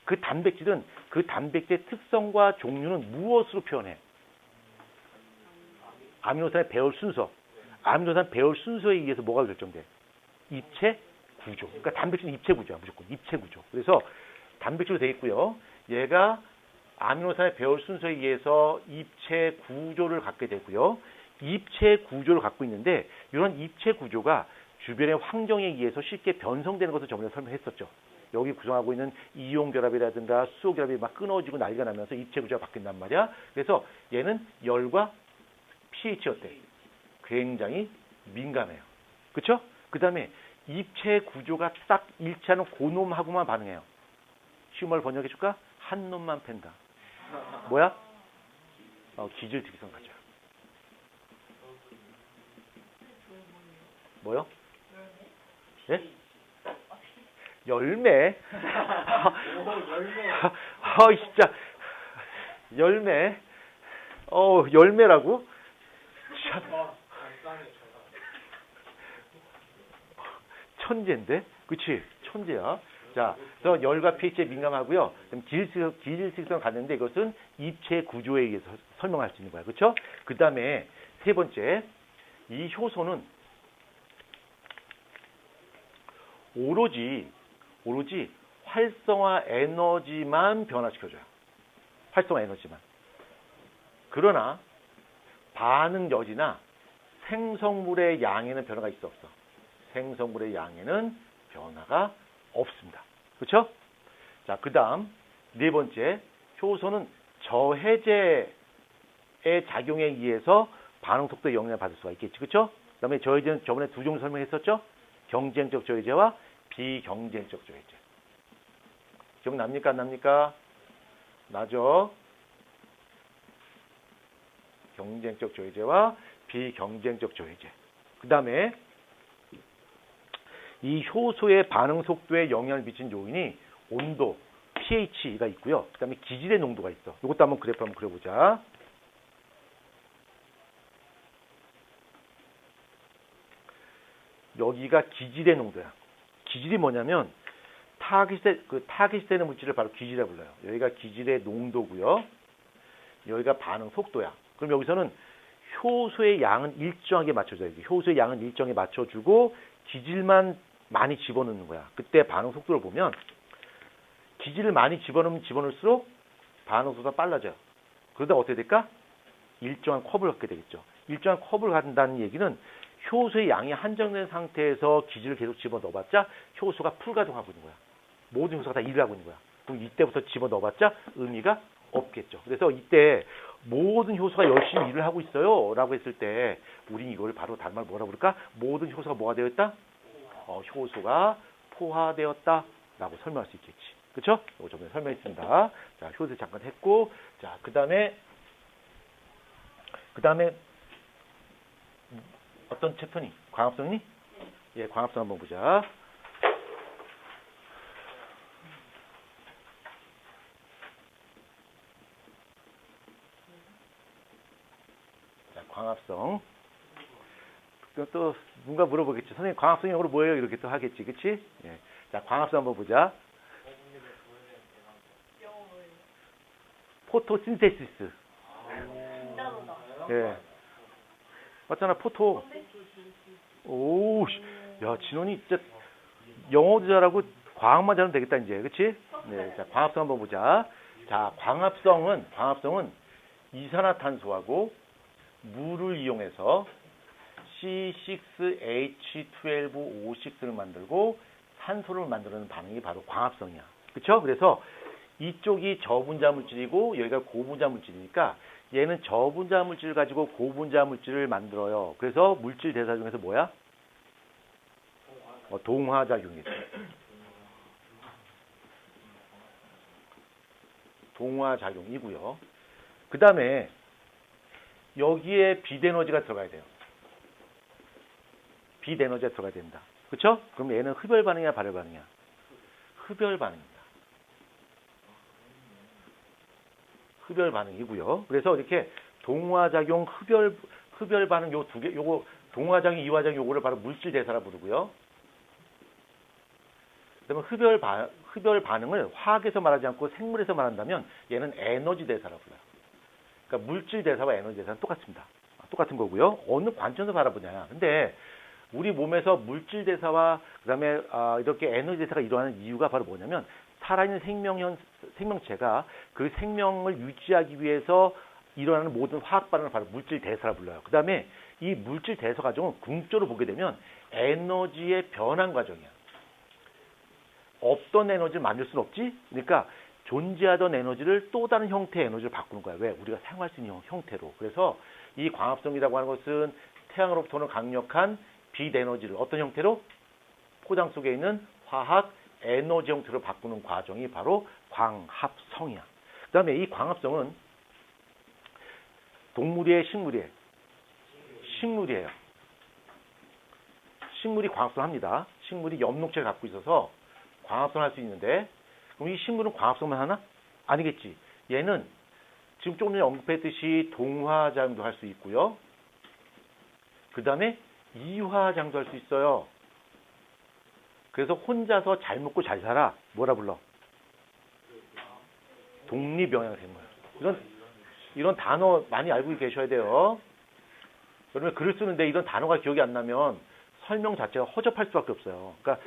그 단백질은 그 단백질의 특성과 종류는 무엇으로 표현해? 아미노산의 배열 순서. 아미노산 배열 순서에 의해서 뭐가 결정돼? 입체 구조. 그러니까 단백질은 입체 구조야. 무조건 입체 구조. 그래서 단백질로 되어 있고요. 얘가 아미노산의 배열 순서에 의해서 입체 구조를 갖게 되고요. 입체 구조를 갖고 있는데 이런 입체 구조가 주변의 환경에 의해서 쉽게 변성되는 것을 저번에 설명했었죠. 여기 구성하고 있는 이온 결합이라든가 수소 결합이 막 끊어지고 난리가 나면서 입체 구조가 바뀐단 말이야. 그래서 얘는 열과 pH 어때? 굉장히 민감해요. 그렇죠? 그 다음에 입체 구조가 딱 일치하는 고놈하고만 반응해요. 쉬운 말로 번역해 줄까? 한 놈만 팬다. 뭐야? 기질 특이성 가져. 뭐요? 예? 열매? 진짜. 열매? 열매라고? 천재인데? 그치? 천재야. 자, 그래서 열과 pH에 민감하고요. 기질 특성을 갖는데 이것은 입체 구조에 의해서 설명할 수 있는 거야. 그렇죠? 그 다음에 세 번째, 이 효소는 오로지 활성화 에너지만 변화시켜줘요. 활성화 에너지만. 그러나 반응 여지나 생성물의 양에는 변화가 있어 없어? 생성물의 양에는 변화가 없습니다. 그렇죠? 자, 그 다음 네 번째, 효소는 저해제의 작용에 의해서 반응 속도에 영향을 받을 수가 있겠지. 그렇죠? 그 다음에 저해제는 저번에 두 종류 설명했었죠? 경쟁적 저해제와 비경쟁적 저해제. 기억납니까? 안 납니까? 나죠? 경쟁적 저해제와 비경쟁적 저해제. 그 다음에 이 효소의 반응 속도에 영향을 미친 요인이 온도, pH가 있고요. 그 다음에 기질의 농도가 있어. 이것도 한번 그래프 한번 그려보자. 여기가 기질의 농도야. 기질이 뭐냐면 타깃이 되는 물질을 바로 기질이라고 불러요. 여기가 기질의 농도고요. 여기가 반응 속도야. 그럼 여기서는 효소의 양은 일정하게 맞춰줘야지. 효소의 양은 일정하게 맞춰주고 기질만 많이 집어넣는 거야. 그때 반응 속도를 보면 기질을 많이 집어넣으면 집어넣을수록 반응 속도가 빨라져요. 그러다 어떻게 될까? 일정한 컵을 갖게 되겠죠. 일정한 컵을 갖는다는 얘기는 효소의 양이 한정된 상태에서 기질을 계속 집어넣어봤자 효소가 풀가동하고 있는 거야. 모든 효소가 다 일을 하고 있는 거야. 그럼 이때부터 집어넣어봤자 의미가 없겠죠. 그래서 이때 모든 효소가 열심히 일을 하고 있어요 라고 했을 때 우린 이걸 바로 다른 말 뭐라고 부를까? 모든 효소가 뭐가 되어 있다? 효소가 포화되었다 라고 설명할 수 있겠지. 그렇죠? 이거 저번에 설명했습니다. 자, 효소 잠깐 했고, 자, 그 다음에 어떤 챕터니? 광합성이니? 예, 광합성 한번 보자. 자, 광합성. 그럼 또 누가 물어보겠지. 선생님 광합성 영어로 뭐예요? 이렇게 또 하겠지. 그치? 예. 자, 광합성 한번 보자. 영어로 포토신테시스. 진짜로다. 예. 맞잖아, 포토. 뭔데? 오, 야, 진원이 진짜 영어도 잘하고 과학만 잘하면 되겠다, 이제. 그치? 네. 자, 광합성 한번 보자. 자, 광합성은 이산화탄소하고 물을 이용해서 C6H12O6를 만들고 산소를 만드는 반응이 바로 광합성이야. 그쵸? 그래서 이쪽이 저분자 물질이고 여기가 고분자 물질이니까 얘는 저분자 물질을 가지고 고분자 물질을 만들어요. 그래서 물질 대사 중에서 뭐야? 동화작용이 있어요. 동화작용이고요. 그 다음에 여기에 빛에너지가 들어가야 돼요. 빛에너지가 들어가야 된다. 그렇죠? 그럼 얘는 흡열 반응이야, 발열 반응이야? 흡열 반응입니다. 흡열 반응이고요. 그래서 이렇게 동화작용, 흡열 반응 요 두 개, 요거 동화작용, 이화작용 요거를 바로 물질 대사라 부르고요. 그다음에 흡열 반응을 화학에서 말하지 않고 생물에서 말한다면 얘는 에너지 대사라 불러요. 그러니까 물질 대사와 에너지 대사는 똑같습니다. 똑같은 거고요. 어느 관점에서 바라보냐. 근데 우리 몸에서 물질 대사와 그다음에 이렇게 에너지 대사가 일어나는 이유가 바로 뭐냐면 살아있는 생명체가 그 생명을 유지하기 위해서 일어나는 모든 화학 반응을 바로 물질 대사라 불러요. 그다음에 이 물질 대사 과정은 궁극적으로 보게 되면 에너지의 변환 과정이야. 없던 에너지를 만들 수는 없지. 그러니까 존재하던 에너지를 또 다른 형태의 에너지를 바꾸는 거야. 왜? 우리가 사용할 수 있는 형태로. 그래서 이 광합성이라고 하는 것은 태양으로부터 오는 강력한 빛 에너지를 어떤 형태로? 포장 속에 있는 화학 에너지 형태로 바꾸는 과정이 바로 광합성이야. 그 다음에 이 광합성은 동물이에요, 식물이에요? 식물이에요. 식물이 광합성 합니다. 식물이 엽록체를 갖고 있어서 광합성을 할 수 있는데 그럼 이 식물은 광합성만 하나? 아니겠지. 얘는 지금 조금 전에 언급했듯이 동화작용도 할 수 있고요. 그 다음에 이화작용도 할 수 있어요. 그래서 혼자서 잘 먹고 잘 살아. 뭐라 불러? 독립영양생물. 이런 단어 많이 알고 계셔야 돼요. 그러면 글을 쓰는데 이런 단어가 기억이 안 나면 설명 자체가 허접할 수밖에 없어요. 그러니까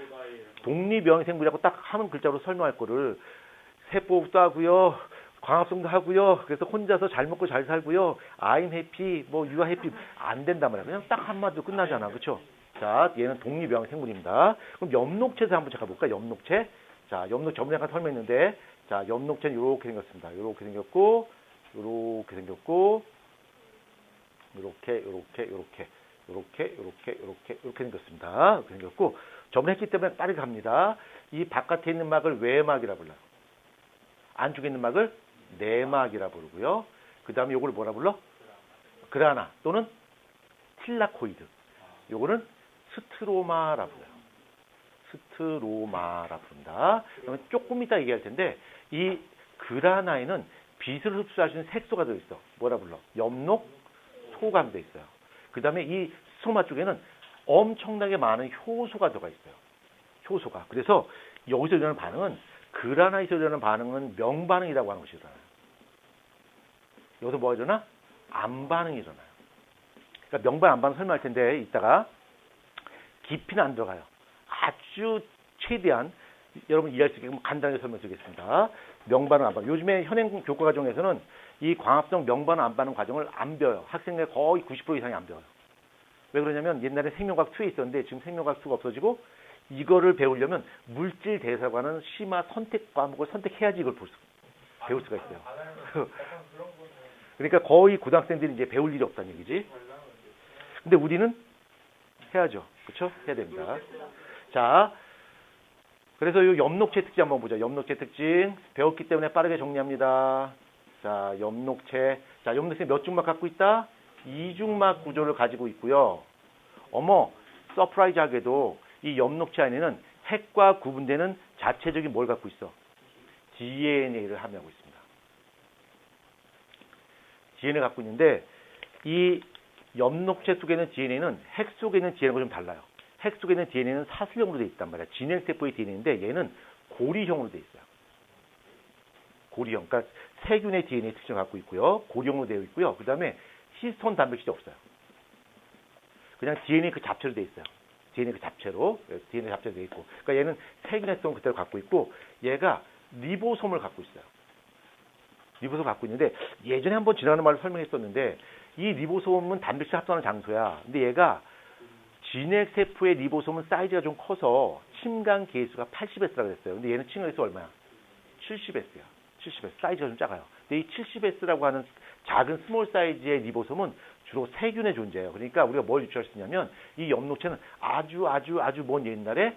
독립영양생물이라고 딱 하는 글자로 설명할 거를 세포도 하고요. 광합성도 하고요. 그래서 혼자서 잘 먹고 잘 살고요. I'm happy, you are happy. 안 된단 말이야. 그냥 딱 한마디로 끝나잖아. 그렇죠? 자, 얘는 독립영양생물입니다. 그럼 엽록체에서 한번 잠깐 볼까? 엽록체. 자, 엽록 저번에 약간 설명했는데 자, 엽록체는 이렇게 생겼습니다. 이렇게 생겼고 이렇게 생겼고 이렇게 생겼습니다. 이렇게 생겼고 저번에 했기 때문에 빠르게 갑니다. 이 바깥에 있는 막을 외막이라 불러요. 안쪽에 있는 막을 내막이라 부르고요. 그 다음에 요거를 뭐라 불러? 그라나 또는 틸라코이드. 요거는 스트로마라 불러요. 스트로마라 부른다. 그러면 조금 이따 얘기할 텐데 이 그라나에는 빛을 흡수할 수 있는 색소가 들어있어. 뭐라 불러? 엽록 소가 들어있어요. 그 다음에 이 스트로마 쪽에는 엄청나게 많은 효소가 들어가 있어요. 효소가. 그래서 여기서 일어나는 반응은 그라나에서 일어나는 반응은 명반응이라고 하는 것이 일어나요. 여기서 뭐가 일어나? 암반응이 일어나요. 그러니까 명반응, 암반응 설명할 텐데 이따가 깊이는 안 들어가요. 아주 최대한 여러분 이해할 수 있게 간단하게 설명드리겠습니다. 명반응, 암반응. 요즘에 현행 교과 과정에서는 이 광합성 명반응, 암반응 과정을 안 배워요. 학생들 거의 90% 이상이 안 배워요. 왜 그러냐면 옛날에 생명과학 2에 있었는데 지금 생명과학 2가 없어지고 이거를 배우려면 물질 대사관은 심화 선택 과목을 선택해야지 이걸 배울 수가 있어요. 그러니까 거의 고등학생들이 이제 배울 일이 없다는 얘기지. 근데 우리는 해야죠. 그렇죠? 해야 됩니다. 자, 그래서 이 엽록체 특징 한번 보자. 엽록체 특징 배웠기 때문에 빠르게 정리합니다. 자, 엽록체. 자, 엽록체 몇 중막 갖고 있다? 2중막 구조를 가지고 있고요. 서프라이즈하게도 이 엽록체 안에는 핵과 구분되는 자체적인 뭘 갖고 있어? DNA를 함유하고 있습니다. DNA 갖고 있는데 이 엽록체 속에 있는 DNA는 핵 속에 있는 DNA가 좀 달라요. 핵 속에 있는 DNA는 사슬형으로 되어 있단 말이야. 진핵세포의 DNA인데 얘는 고리형으로 되어 있어요. 고리형. 그러니까 세균의 DNA 특징을 갖고 있고요. 고리형으로 되어 있고요. 그 다음에 히스톤 단백질이 없어요. 그냥 DNA 그 잡채로 되어 있어요. DNA 그 잡채로. DNA 잡채로 되어 있고. 그러니까 얘는 세균의 특성을 그대로 갖고 있고 얘가 리보솜을 갖고 있어요. 리보솜을 갖고 있는데 예전에 한번 지나가는 말로 설명했었는데 이 리보솜은 단백질 합성하는 장소야. 근데 얘가 진핵세포의 리보솜은 사이즈가 좀 커서 침간 계수가 80S라고 그랬어요. 근데 얘는 침간 계수가 얼마야? 70S야. 70S. 사이즈가 좀 작아요. 근데 이 70S라고 하는 작은 스몰 사이즈의 리보솜은 주로 세균의 존재예요. 그러니까 우리가 뭘 유추할 수 있냐면 이 엽록체는 아주 먼 옛날에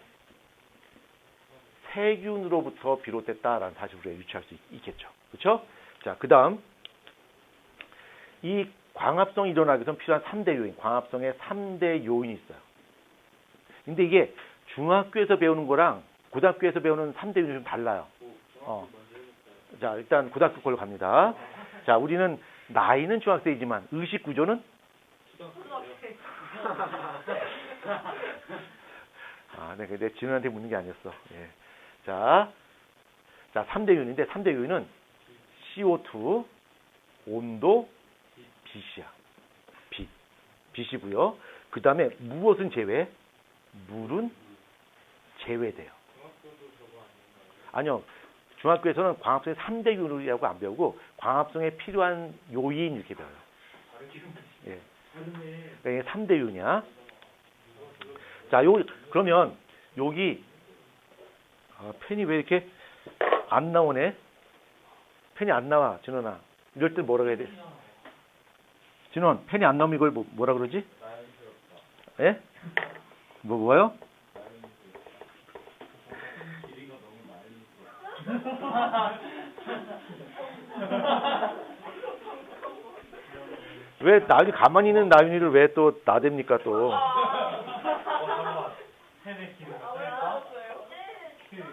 세균으로부터 비롯됐다라는 사실을 우리가 유추할 수 있겠죠. 그렇죠? 자, 그 다음 이 광합성이 일어나기 위해서 필요한 3대 요인, 광합성의 3대 요인이 있어요. 근데 이게 중학교에서 배우는 거랑 고등학교에서 배우는 3대 요인이 좀 달라요. 자, 일단 고등학교 걸로 갑니다. 자, 우리는 나이는 중학생이지만 의식 구조는 네, 근데 진우한테 묻는 게 아니었어. 예. 자, 3대 요인인데 3대 요인은 CO2, 온도, 빛이야. 빛이고요. 그 다음에 무엇은 제외? 물은 제외돼요. 아니요. 중학교에서는 광합성의 3대 요인이라고 안 배우고 광합성에 필요한 요인 이렇게 배워요. 예. 그러니까 3대 요인이야. 자, 그러면 여기 펜이 왜 이렇게 안 나오네? 펜이 안 나와, 진원아. 이럴 때 뭐라고 해야 돼? 진원, 펜이 안 나오면 이걸 뭐라 그러지? 예? 뭐요? 왜 나윤이 가만히 있는 나윤이를 왜 또 나댑니까 또? 펜의 키가 왜 알았어요? 키가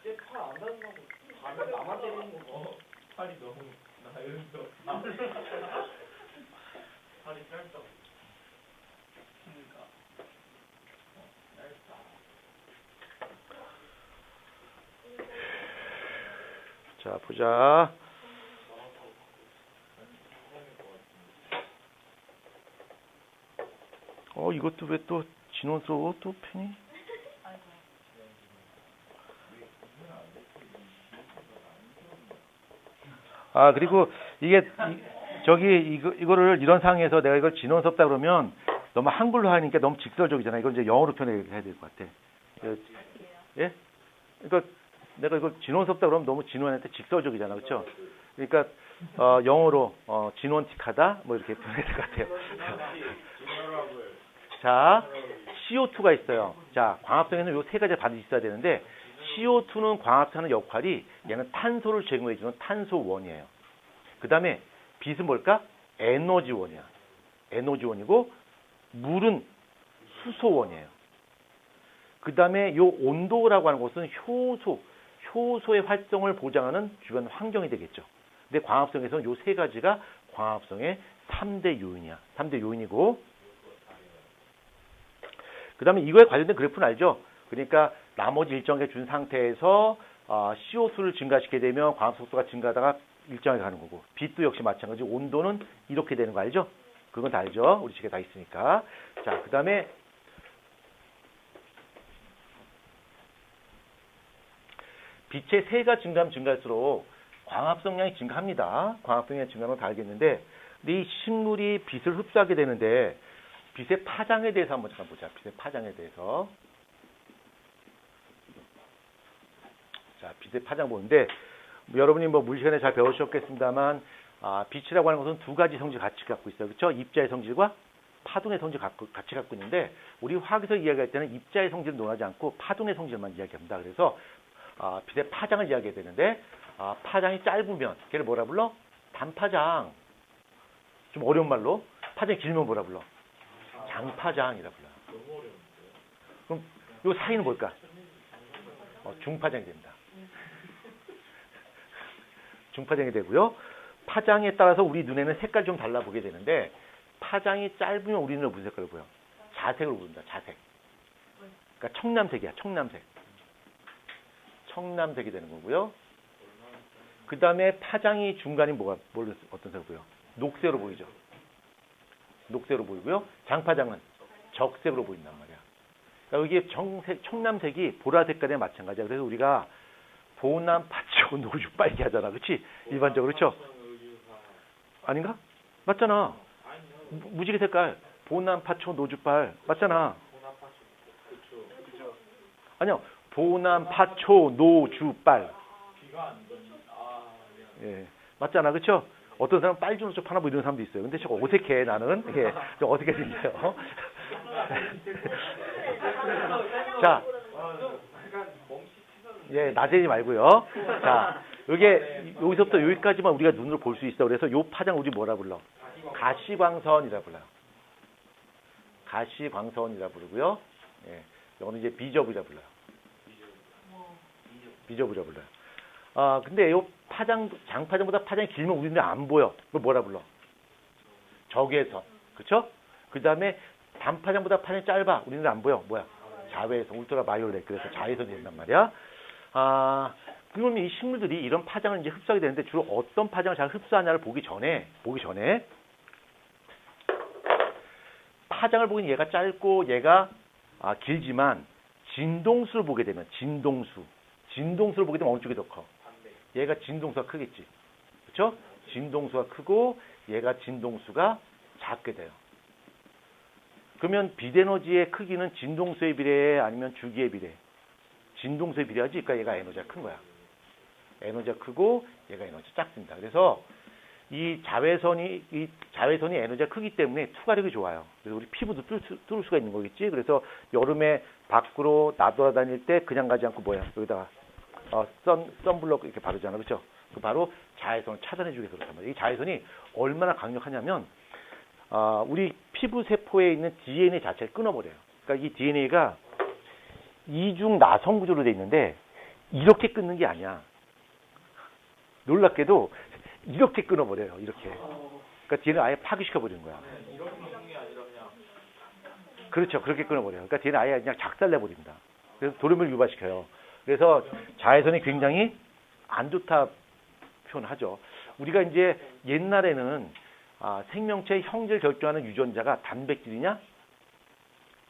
쟤팔안 닿는다고 밤에 나만 때리는 거 팔이 너무 나연서 팔이 짧다고 키가 짧다. 자, 보자. 이것도 왜 또 진원스러워? 또 펜이? 그리고 이게 이거를 이런 상황에서 내가 이걸 진원스럽다 그러면 너무 한글로 하니까 너무 직설적이잖아. 이걸 이제 영어로 표현해야 될 것 같아. 예? 그러니까 내가 이걸 진원스럽다 그러면 너무 진원한테 직설적이잖아. 그렇죠? 그러니까 영어로 진원틱하다 뭐 이렇게 표현해야 될 것 같아요. 자, CO2가 있어요. 자, 광합성에는 요 세 가지 반드시 있어야 되는데 CO2는 광합성하는 역할이 얘는 탄소를 제공해주는 탄소원이에요. 그 다음에 빛은 뭘까? 에너지원이야. 에너지원이고 물은 수소원이에요. 그 다음에 요 온도라고 하는 것은 효소의 활동을 보장하는 주변 환경이 되겠죠. 근데 광합성에서는 요 세 가지가 광합성의 3대 요인이야. 3대 요인이고 그 다음에 이거에 관련된 그래프는 알죠? 그러니까 나머지 일정하게 준 상태에서 CO2를 증가시키게 되면 광합 속도가 증가하다가 일정하게 가는 거고 빛도 역시 마찬가지 온도는 이렇게 되는 거 알죠? 그건 다 알죠? 우리 책에 다 있으니까. 자, 그 다음에 빛의 세가 증가하면 증가할수록 광합성량이 증가합니다. 광합성량이 증가하는 건 다 알겠는데 근데 이 식물이 빛을 흡수하게 되는데 빛의 파장에 대해서 한번 잠깐 보자. 빛의 파장에 대해서. 자, 빛의 파장 보는데 여러분이 물 시간에 잘 배우셨겠습니다만 빛이라고 하는 것은 두 가지 성질 같이 갖고 있어요. 그렇죠? 입자의 성질과 파동의 성질 같이 갖고 있는데 우리 화학에서 이야기할 때는 입자의 성질을 논하지 않고 파동의 성질만 이야기합니다. 그래서 빛의 파장을 이야기해야 되는데 파장이 짧으면 걔를 뭐라 불러? 단파장. 좀 어려운 말로 파장이 길면 뭐라 불러? 장파장이라 불러요. 그럼 요 사이는 뭘까? 중파장이 됩니다. 중파장이 되고요. 파장에 따라서 우리 눈에는 색깔 좀 달라 보게 되는데 파장이 짧으면 우리 눈에 무슨 색깔로 보여? 자색으로 보인다. 자색. 그러니까 청남색이야. 청남색. 청남색이 되는 거고요. 그 다음에 파장이 중간이 어떤 색으로 보여? 녹색으로 보이죠. 녹색으로 보이고요. 장파장은 적색으로 보인단 말이야. 그러니까 이게 청남색이 보라색깔에 마찬가지야. 그래서 우리가 보남, 파초, 노주, 빨개 하잖아. 그렇지? 일반적으로. 그렇죠? 아닌가? 맞잖아. 무지개 색깔. 보남, 파초, 노주빨. 맞잖아. 아니요. 보남, 파초, 노주빨. 예. 맞잖아. 그렇죠? 어떤 사람은 빨주노 쪽 하나 뭐 이런 사람도 있어요. 근데 저거 어색해 나는. 예. 좀 어색해 생겨요. 자. 예, 낮에지 말고요. 자, 여기서부터 여기까지만 우리가 눈으로 볼 수 있어. 그래서 요 파장 우리 뭐라 불러? 가시광선이라 불러요. 가시광선이라 부르고요. 예, 이거는 이제 비저브라 불러요. 비저브라 불러요. 근데 요 장파장보다 파장이 길면 우리 눈에 안 보여. 그걸 뭐라 불러? 적외선. 그쵸? 그 다음에 단파장보다 파장이 짧아. 우리 눈에 안 보여. 뭐야? 자외선, 울트라 바이올렛. 그래서 자외선이 된단 말이야. 그러면 이 식물들이 이런 파장을 이제 흡수하게 되는데 주로 어떤 파장을 잘 흡수하냐를 보기 전에 파장을 보기엔 얘가 짧고 얘가 길지만 진동수를 보게 되면 진동수를 보게 되면 어느 쪽이 더 커? 얘가 진동수가 크겠지. 그렇죠? 진동수가 크고 얘가 진동수가 작게 돼요. 그러면 빛에너지의 크기는 진동수에 비례해 아니면 주기에 비례해? 진동수에 비례하지. 그러니까 얘가 에너지가 큰 거야. 에너지가 크고 얘가 에너지가 작습니다. 그래서 이 자외선이 에너지가 크기 때문에 투과력이 좋아요. 그래서 우리 피부도 뚫을 수가 있는 거겠지. 그래서 여름에 밖으로 나돌아다닐 때 그냥 가지 않고 여기다가 선블럭 이렇게 바르잖아. 그렇죠? 그 바로 자외선을 차단해 주기 위해서 그렇단 말이에요. 이 자외선이 얼마나 강력하냐면 우리 피부 세포에 있는 DNA 자체를 끊어버려요. 그러니까 이 DNA가 이중 나선 구조로 돼 있는데 이렇게 끊는 게 아니야. 놀랍게도 이렇게 끊어버려요. 이렇게. 그러니까 DNA 아예 파괴시켜 버리는 거야. 이렇게 끊는 게 아니라 그냥. 그렇죠. 그렇게 끊어버려요. 그러니까 DNA 아예 그냥 작살내 버립니다. 그래서 돌연변을 유발시켜요. 그래서 자외선이 굉장히 안 좋다 표현하죠. 우리가 이제 옛날에는 생명체의 형질을 결정하는 유전자가 단백질이냐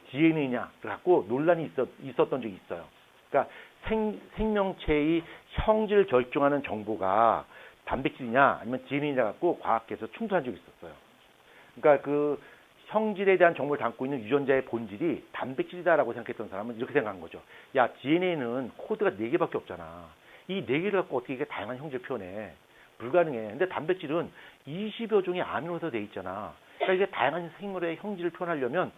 DNA냐 갖고 논란이 있었던 적이 있어요. 그러니까 생명체의 형질을 결정하는 정보가 단백질이냐 아니면 DNA냐 갖고 과학계에서 충돌한 적이 있었어요. 그러니까 그 형질에 대한 정보를 담고 있는 유전자의 본질이 단백질이다라고 생각했던 사람은 이렇게 생각한 거죠. 야, DNA는 코드가 4개밖에 없잖아. 이 4개를 갖고 어떻게 이게 다양한 형질을 표현해. 불가능해. 근데 단백질은 20여 종의 아미노산으로 돼 있잖아. 그러니까 이게 다양한 생물의 형질을 표현하려면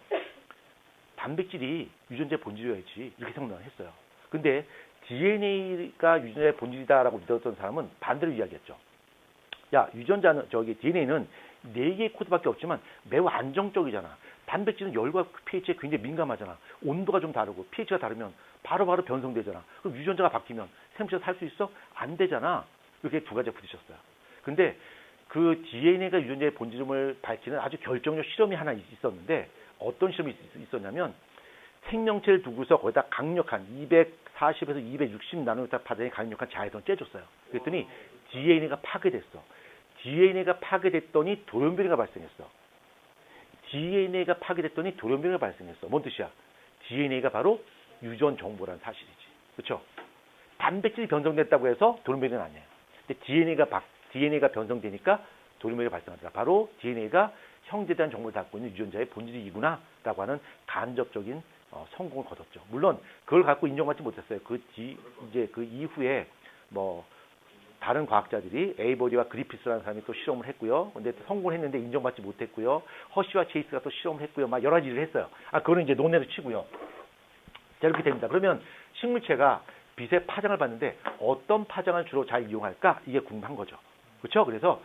단백질이 유전자의 본질이어야지. 이렇게 생각을 했어요. 근데 DNA가 유전자의 본질이다라고 믿었던 사람은 반대로 이야기했죠. 야, DNA는 4개의 코드밖에 없지만 매우 안정적이잖아. 단백질은 열과 pH에 굉장히 민감하잖아. 온도가 좀 다르고 pH가 다르면 바로바로 변성되잖아. 그럼 유전자가 바뀌면 생물체가 살 수 있어? 안 되잖아. 이렇게 두 가지가 부딪혔어요. 근데 그 DNA가 유전자의 본질을 밝히는 아주 결정적 실험이 하나 있었는데 어떤 실험이 있었냐면 생명체를 두고서 거기다 강력한 240에서 260 나노미터 파장의 강력한 자외선을 쬐줬어요. 그랬더니 DNA가 파괴됐어. DNA가 파괴됐더니 돌연변이가 발생했어. DNA가 파괴됐더니 돌연변이가 발생했어. 뭔 뜻이야? DNA가 바로 유전 정보라는 사실이지. 그렇죠? 단백질이 변성됐다고 해서 돌연변이는 아니에요. 근데 DNA가 변성되니까 돌연변이가 발생하더라. 바로 DNA가 형제에 대한 정보를 담고 있는 유전자의 본질이구나 라고 하는 간접적인 성공을 거뒀죠. 물론 그걸 갖고 인정받지 못했어요. 그 이후에 다른 과학자들이 에이버리와 그리피스라는 사람이 또 실험을 했고요. 근데 성공을 했는데 인정받지 못했고요. 허쉬와 체이스가 또 실험을 했고요. 막 여러 가지 일을 했어요. 그거는 이제 논외로 치고요. 자, 이렇게 됩니다. 그러면 식물체가 빛의 파장을 받는데 어떤 파장을 주로 잘 이용할까? 이게 궁금한 거죠. 그렇죠? 그래서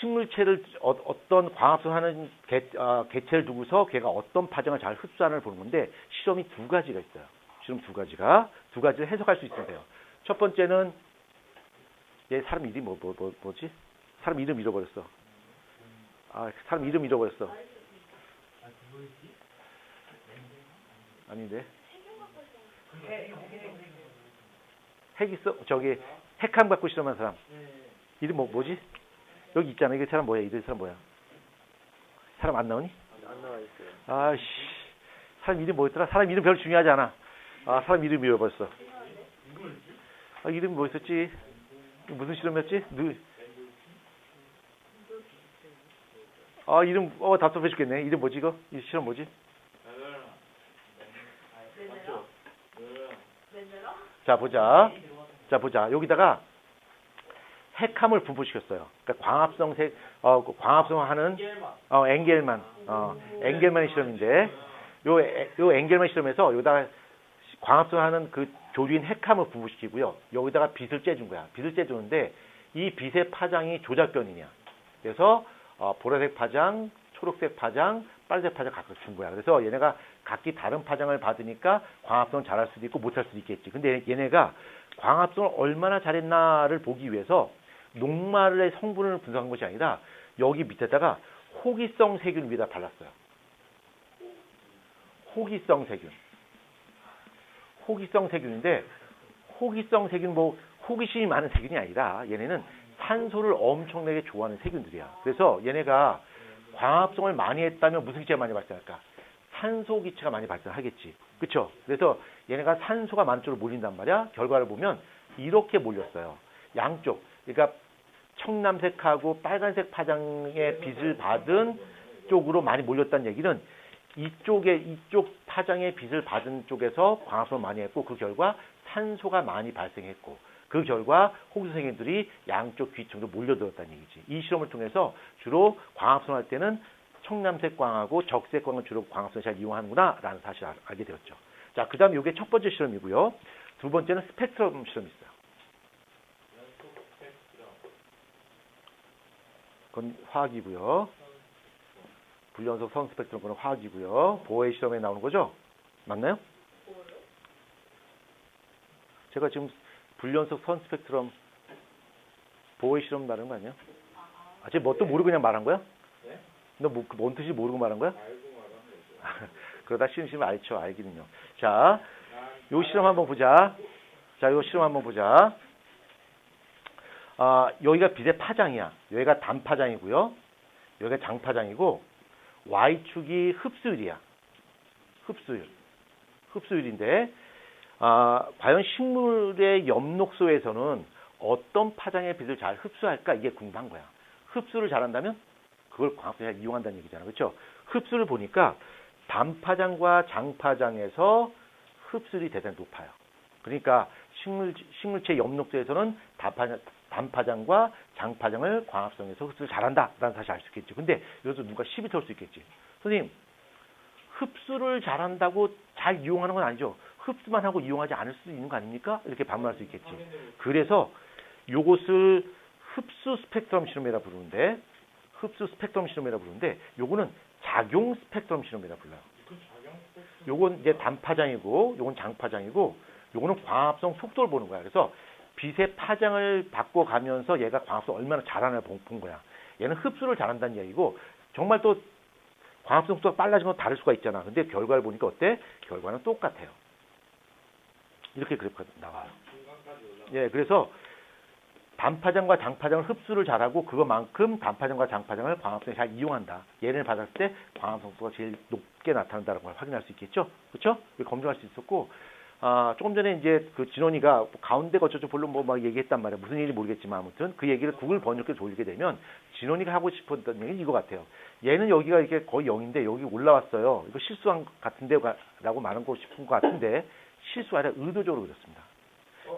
식물체를 어떤 광합성하는 개체를 두고서 걔가 어떤 파장을 잘 흡수하는을 보는 건데 실험이 2가지가 있어요. 실험 2가지를 해석할 수 있으면 돼요. 첫 번째는 얘 사람 이름이 뭐지? 사람 이름 잃어버렸어. 아, 사람 이름 잃어버렸어. 아닌데. 핵 있어? 저기 핵함 갖고 실험한 사람. 이름 뭐지? 여기 있잖아. 이게 사람 뭐야? 이 사람 뭐야? 사람 안 나오니? 안 나와 있어요. 아씨. 사람 이름 뭐였더라? 사람 이름 별로 중요하지 않아. 아, 사람 이름 잃어버렸어. 아, 이름 뭐 있었지? 무슨 실험이었지? 아, 이름 답답해 죽겠네. 이름 뭐지 이거? 이 실험 뭐지? 자, 보자. 여기다가 핵함을 분포시켰어요. 그러니까 광합성하는 엥겔만의 실험인데 요 엥겔만 실험에서 여기다가 광합성하는 그 조류인 핵함을 분포시키고요. 여기다가 빛을 쬐준 거야. 빛을 쬐주는데 이 빛의 파장이 조작변이냐. 그래서 보라색 파장, 초록색 파장, 빨간색 파장 각각 준 거야. 그래서 얘네가 각기 다른 파장을 받으니까 광합성을 잘할 수도 있고 못할 수도 있겠지. 근데 얘네가 광합성을 얼마나 잘했나를 보기 위해서 녹말의 성분을 분석한 것이 아니라 여기 밑에다가 호기성 세균 위에다 발랐어요. 호기성 세균인데 호기성 세균 호기심이 많은 세균이 아니라 얘네는 산소를 엄청나게 좋아하는 세균들이야. 그래서 얘네가 광합성을 많이 했다면 무슨 기체가 많이 발생할까? 산소 기체가 많이 발생하겠지. 그렇죠? 그래서 얘네가 산소가 많은 쪽으로 몰린단 말이야. 결과를 보면 이렇게 몰렸어요. 양쪽. 그러니까 청남색하고 빨간색 파장의 빛을 받은 쪽으로 많이 몰렸다는 얘기는 이쪽 파장의 빛을 받은 쪽에서 광합성을 많이 했고 그 결과 산소가 많이 발생했고 그 결과 호기성생들이 양쪽 귀청으로 몰려들었다는 얘기지. 이 실험을 통해서 주로 광합성을 할 때는 청남색 광하고 적색 광을 주로 광합성을 잘 이용하는구나 라는 사실을 알게 되었죠. 자, 그 다음에 이게 첫 번째 실험이고요. 두 번째는 스펙트럼 실험이 있어요. 그건 화학이고요. 불연속 선 스펙트럼 그건 화학이고요. 보헤 실험에 나오는 거죠? 맞나요? 제가 지금 불연속 선 스펙트럼 보헤 실험 말하는 거 아니야? 아, 지금 뭣도 모르고 그냥 말한 거야? 네? 너 뭔 뜻인지 모르고 말한 거야? 알고 말한 거죠. 그러다 쉬운 알죠, 알기는요. 자, 요 실험 한번 보자. 여기가 빛의 파장이야. 여기가 단파장이고요. 여기가 장파장이고 Y축이 흡수율이야. 흡수율인데 과연 식물의 엽록소에서는 어떤 파장의 빛을 잘 흡수할까? 이게 궁금한 거야. 흡수를 잘한다면 그걸 광합성을 잘 이용한다는 얘기잖아. 그렇죠? 흡수를 보니까 단파장과 장파장에서 흡수율이 대단히 높아요. 그러니까 식물체 엽록소에서는 단파장과 장파장을 광합성해서 흡수를 잘한다라는 사실을 알 수 있겠죠. 근데 여기서 누가 시비 털 수 있겠지. 선생님, 흡수를 잘한다고 잘 이용하는 건 아니죠. 흡수만 하고 이용하지 않을 수도 있는 거 아닙니까? 이렇게 반문할 수 있겠지. 그래서 요것을 흡수 스펙트럼 실험이라 부르는데 요거는 작용 스펙트럼 실험이라 불러요. 요건 이제 단파장이고 요건 장파장이고 요거는 광합성 속도를 보는 거야. 그래서 빛의 파장을 바꿔가면서 얘가 광합성 얼마나 잘하나 본 거야. 얘는 흡수를 잘한다는 얘기고 정말 또 광합성 속도가 빨라진 건 다를 수가 있잖아. 근데 결과를 보니까 어때? 결과는 똑같아요. 이렇게 그래프가 나와요. 예, 그래서 단파장과 장파장을 흡수를 잘하고 그것만큼 단파장과 장파장을 광합성에 잘 이용한다. 얘를 받았을 때 광합성 속도가 제일 높게 나타난다는 걸 확인할 수 있겠죠? 그렇죠? 검증할 수 있었고 조금 전에 이제 그 진원이가 가운데가 어쩌고 별로 막 얘기했단 말이야. 무슨 얘기인지 모르겠지만 아무튼 그 얘기를 구글 번역기에 돌리게 되면 진원이가 하고 싶었던 얘기는 이거 같아요. 얘는 여기가 이렇게 거의 0인데 여기 올라왔어요. 이거 실수한 것 같은데 라고 말하고 싶은 것 같은데 실수가 아니라 의도적으로 그렇습니다.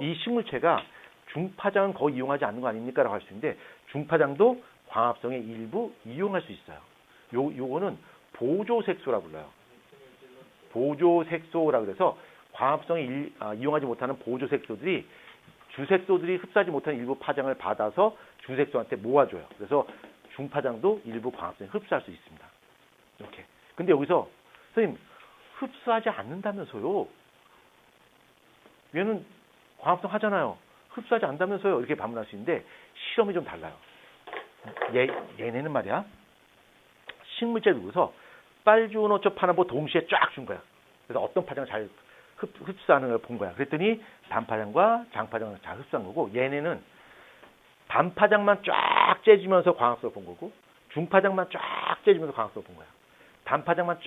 이 식물체가 중파장은 거의 이용하지 않는 거 아닙니까? 라고 할 수 있는데 중파장도 광합성의 일부 이용할 수 있어요. 요거는 보조색소라고 불러요. 보조색소라고 그래서 광합성에 이용하지 못하는 보조색소들이 주색소들이 흡수하지 못하는 일부 파장을 받아서 주색소한테 모아줘요. 그래서 중파장도 일부 광합성에 흡수할 수 있습니다. 이렇게. 근데 여기서 선생님 흡수하지 않는다면서요. 얘는 광합성 하잖아요. 흡수하지 않는다면서요. 이렇게 반문할 수 있는데 실험이 좀 달라요. 얘네는 말이야. 식물체 두고서 빨주노초 파남보 동시에 쫙 준 거야. 그래서 어떤 파장을 잘 흡수하는 걸 본 거야. 그랬더니 단파장과 장파장을 잘 흡수한 거고, 얘네는 단파장만 쫙 째주면서 광합성을 본 거고, 중파장만 쫙 째주면서 광합성을 본 거야. 단파장만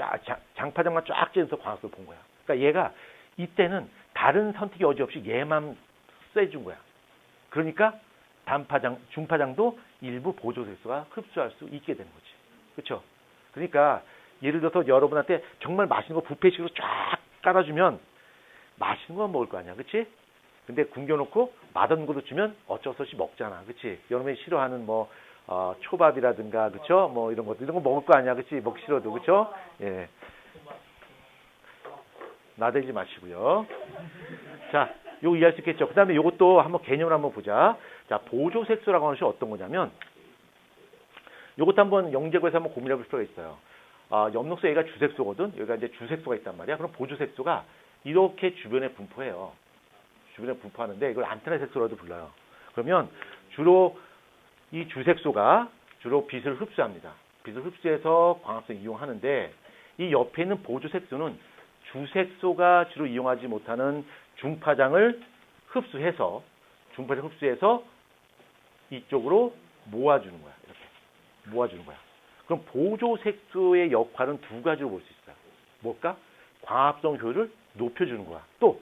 장파장만 쫙 째면서 광합성을 본 거야. 그러니까 얘가 이때는 다른 선택이 여지없이 얘만 쐬준 거야. 그러니까 단파장, 중파장도 일부 보조색소가 흡수할 수 있게 되는 거지. 그렇죠? 그러니까 예를 들어서 여러분한테 정말 맛있는 거 뷔페식으로 쫙 깔아주면 맛있는 거 먹을 거 아니야. 그렇지? 근데 굶겨놓고 맛없는 것도 주면 어쩔 수 없이 먹잖아. 그렇지? 여러분이 싫어하는 초밥이라든가, 그렇죠? 뭐 이런 거 먹을 거 아니야. 그렇지? 먹기 싫어도. 그렇죠? 예. 나대지 마시고요. 자, 요거 이해할 수 있겠죠? 그 다음에 요것도 한번 개념을 한번 보자. 자, 보조색소라고 하는 것이 어떤 거냐면, 요것도 한번 영재고에서 한번 고민해 볼 필요가 있어요. 엽록소 얘가 주색소거든? 여기가 이제 주색소가 있단 말이야. 그럼 보조색소가 이렇게 주변에 분포해요. 주변에 분포하는데 이걸 안테나 색소라도 불러요. 그러면 주로 이 주색소가 주로 빛을 흡수합니다. 빛을 흡수해서 광합성 이용하는데, 이 옆에 있는 보조색소는 주색소가 주로 이용하지 못하는 중파장을 흡수해서 이쪽으로 모아주는 거야. 이렇게 모아주는 거야. 그럼 보조색소의 역할은 두 가지로 볼 수 있어요. 뭘까? 광합성 효율을 높여주는 거야. 또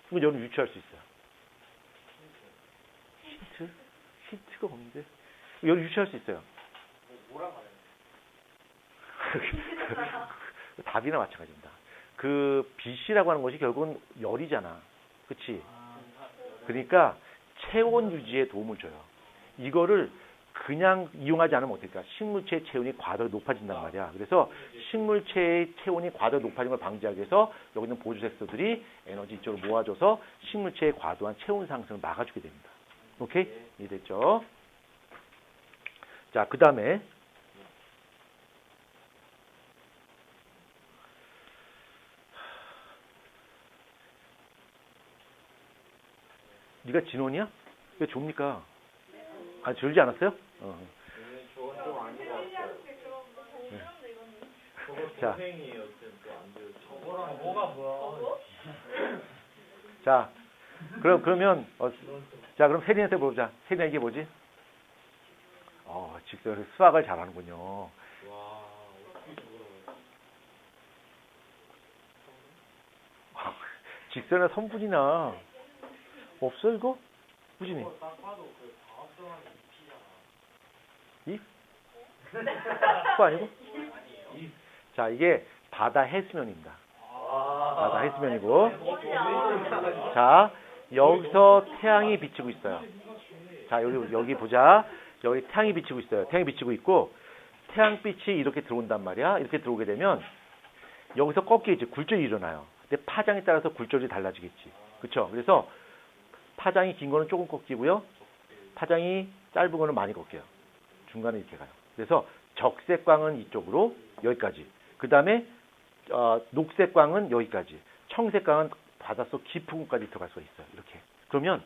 이거 여러분 유추할 수 있어요. 힌트가 없는데 여러분 유추할 수 있어요. 뭐라 말해? 답이나 마찬가지입니다. 그 빛이라고 하는 것이 결국은 열이잖아. 그렇지? 그러니까 체온 유지에 도움을 줘요. 이거를 그냥 이용하지 않으면 어떨까? 식물체의 체온이 과도로 높아진단 말이야. 그래서 식물체의 체온이 과도로 높아지는 걸 방지하기 위해서 여기 있는 보조색소들이 에너지 이쪽으로 모아줘서 식물체의 과도한 체온 상승을 막아주게 됩니다. 오케이? 이해됐죠? 자, 그 다음에 네가 진원이야? 왜 좁니까? 아, 졸지 않았어요? 저건 좀 아닌 것 같아요. 저거 자. 동생이에요. 안 돼요. 저거랑 뭐가 뭐야? 자, 그러면 그럼 세린한테 보자. 세린아 이게 뭐지? 직접 수학을 잘하는군요. 와, 어떻게 저거를. 직선이나 선분이나 없어 이거? 꾸준히. 딱 봐도 그 과학성하는 이? 그거 아니고? 자, 이게 바다 해수면입니다. 바다 해수면이고. 자, 여기서 태양이 비치고 있어요. 자, 여기 보자. 여기 태양이 비치고 있어요. 태양이 비치고 있고, 태양빛이 이렇게 들어온단 말이야. 이렇게 들어오게 되면 여기서 꺾이겠지. 굴절이 일어나요. 근데 파장에 따라서 굴절이 달라지겠지. 그렇죠? 그래서 파장이 긴 거는 조금 꺾이고요. 파장이 짧은 거는 많이 꺾여요. 중간에 이렇게 가요. 그래서 적색광은 이쪽으로 여기까지. 그 다음에 녹색광은 여기까지. 청색광은 바닷속 깊은 곳까지 들어갈 수가 있어요. 이렇게. 그러면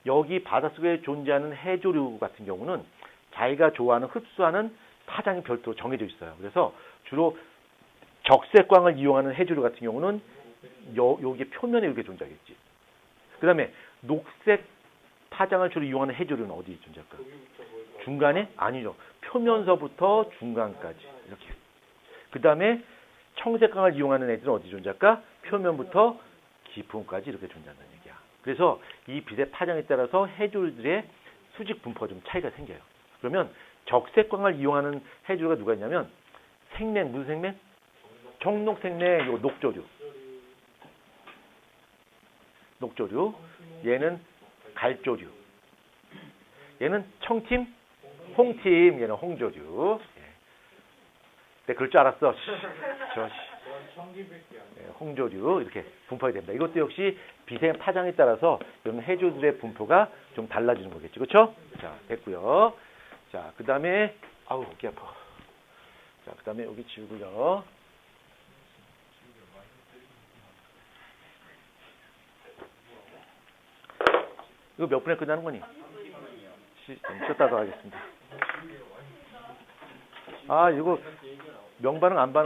여기 바닷속에 존재하는 해조류 같은 경우는 자기가 좋아하는 흡수하는 파장이 별도로 정해져 있어요. 그래서 주로 적색광을 이용하는 해조류 같은 경우는 여기 표면에 이렇게 존재하겠지. 그 다음에 녹색 파장을 주로 이용하는 해조류는 어디 존재할까? 중간에? 아니죠. 표면서부터 중간까지. 이렇게. 그 다음에 청색광을 이용하는 애들은 어디 존재할까? 표면부터 깊은 곳까지 이렇게 존재한다는 얘기야. 그래서 이 빛의 파장에 따라서 해조류들의 수직 분포가 좀 차이가 생겨요. 그러면 적색광을 이용하는 해조류가 누가 있냐면 생맥, 무슨 생맥? 청록생맥, 요 녹조류. 녹조류. 얘는 갈조류. 얘는 청팀, 홍팀. 얘는 홍조류. 네, 그럴 줄 알았어. 홍조류 이렇게 분포가 됩니다. 이것도 역시 빛의 파장에 따라서 이런 해조들의 분포가 좀 달라지는 거겠죠. 그렇죠? 자, 됐고요. 자, 그 다음에 아우 어깨 아파. 자, 그 다음에 여기 지우고요. 이거 몇 분에 끝나는 거니? 좀 쉬었다가 하겠습니다. 아, 이거 명반응 안 반응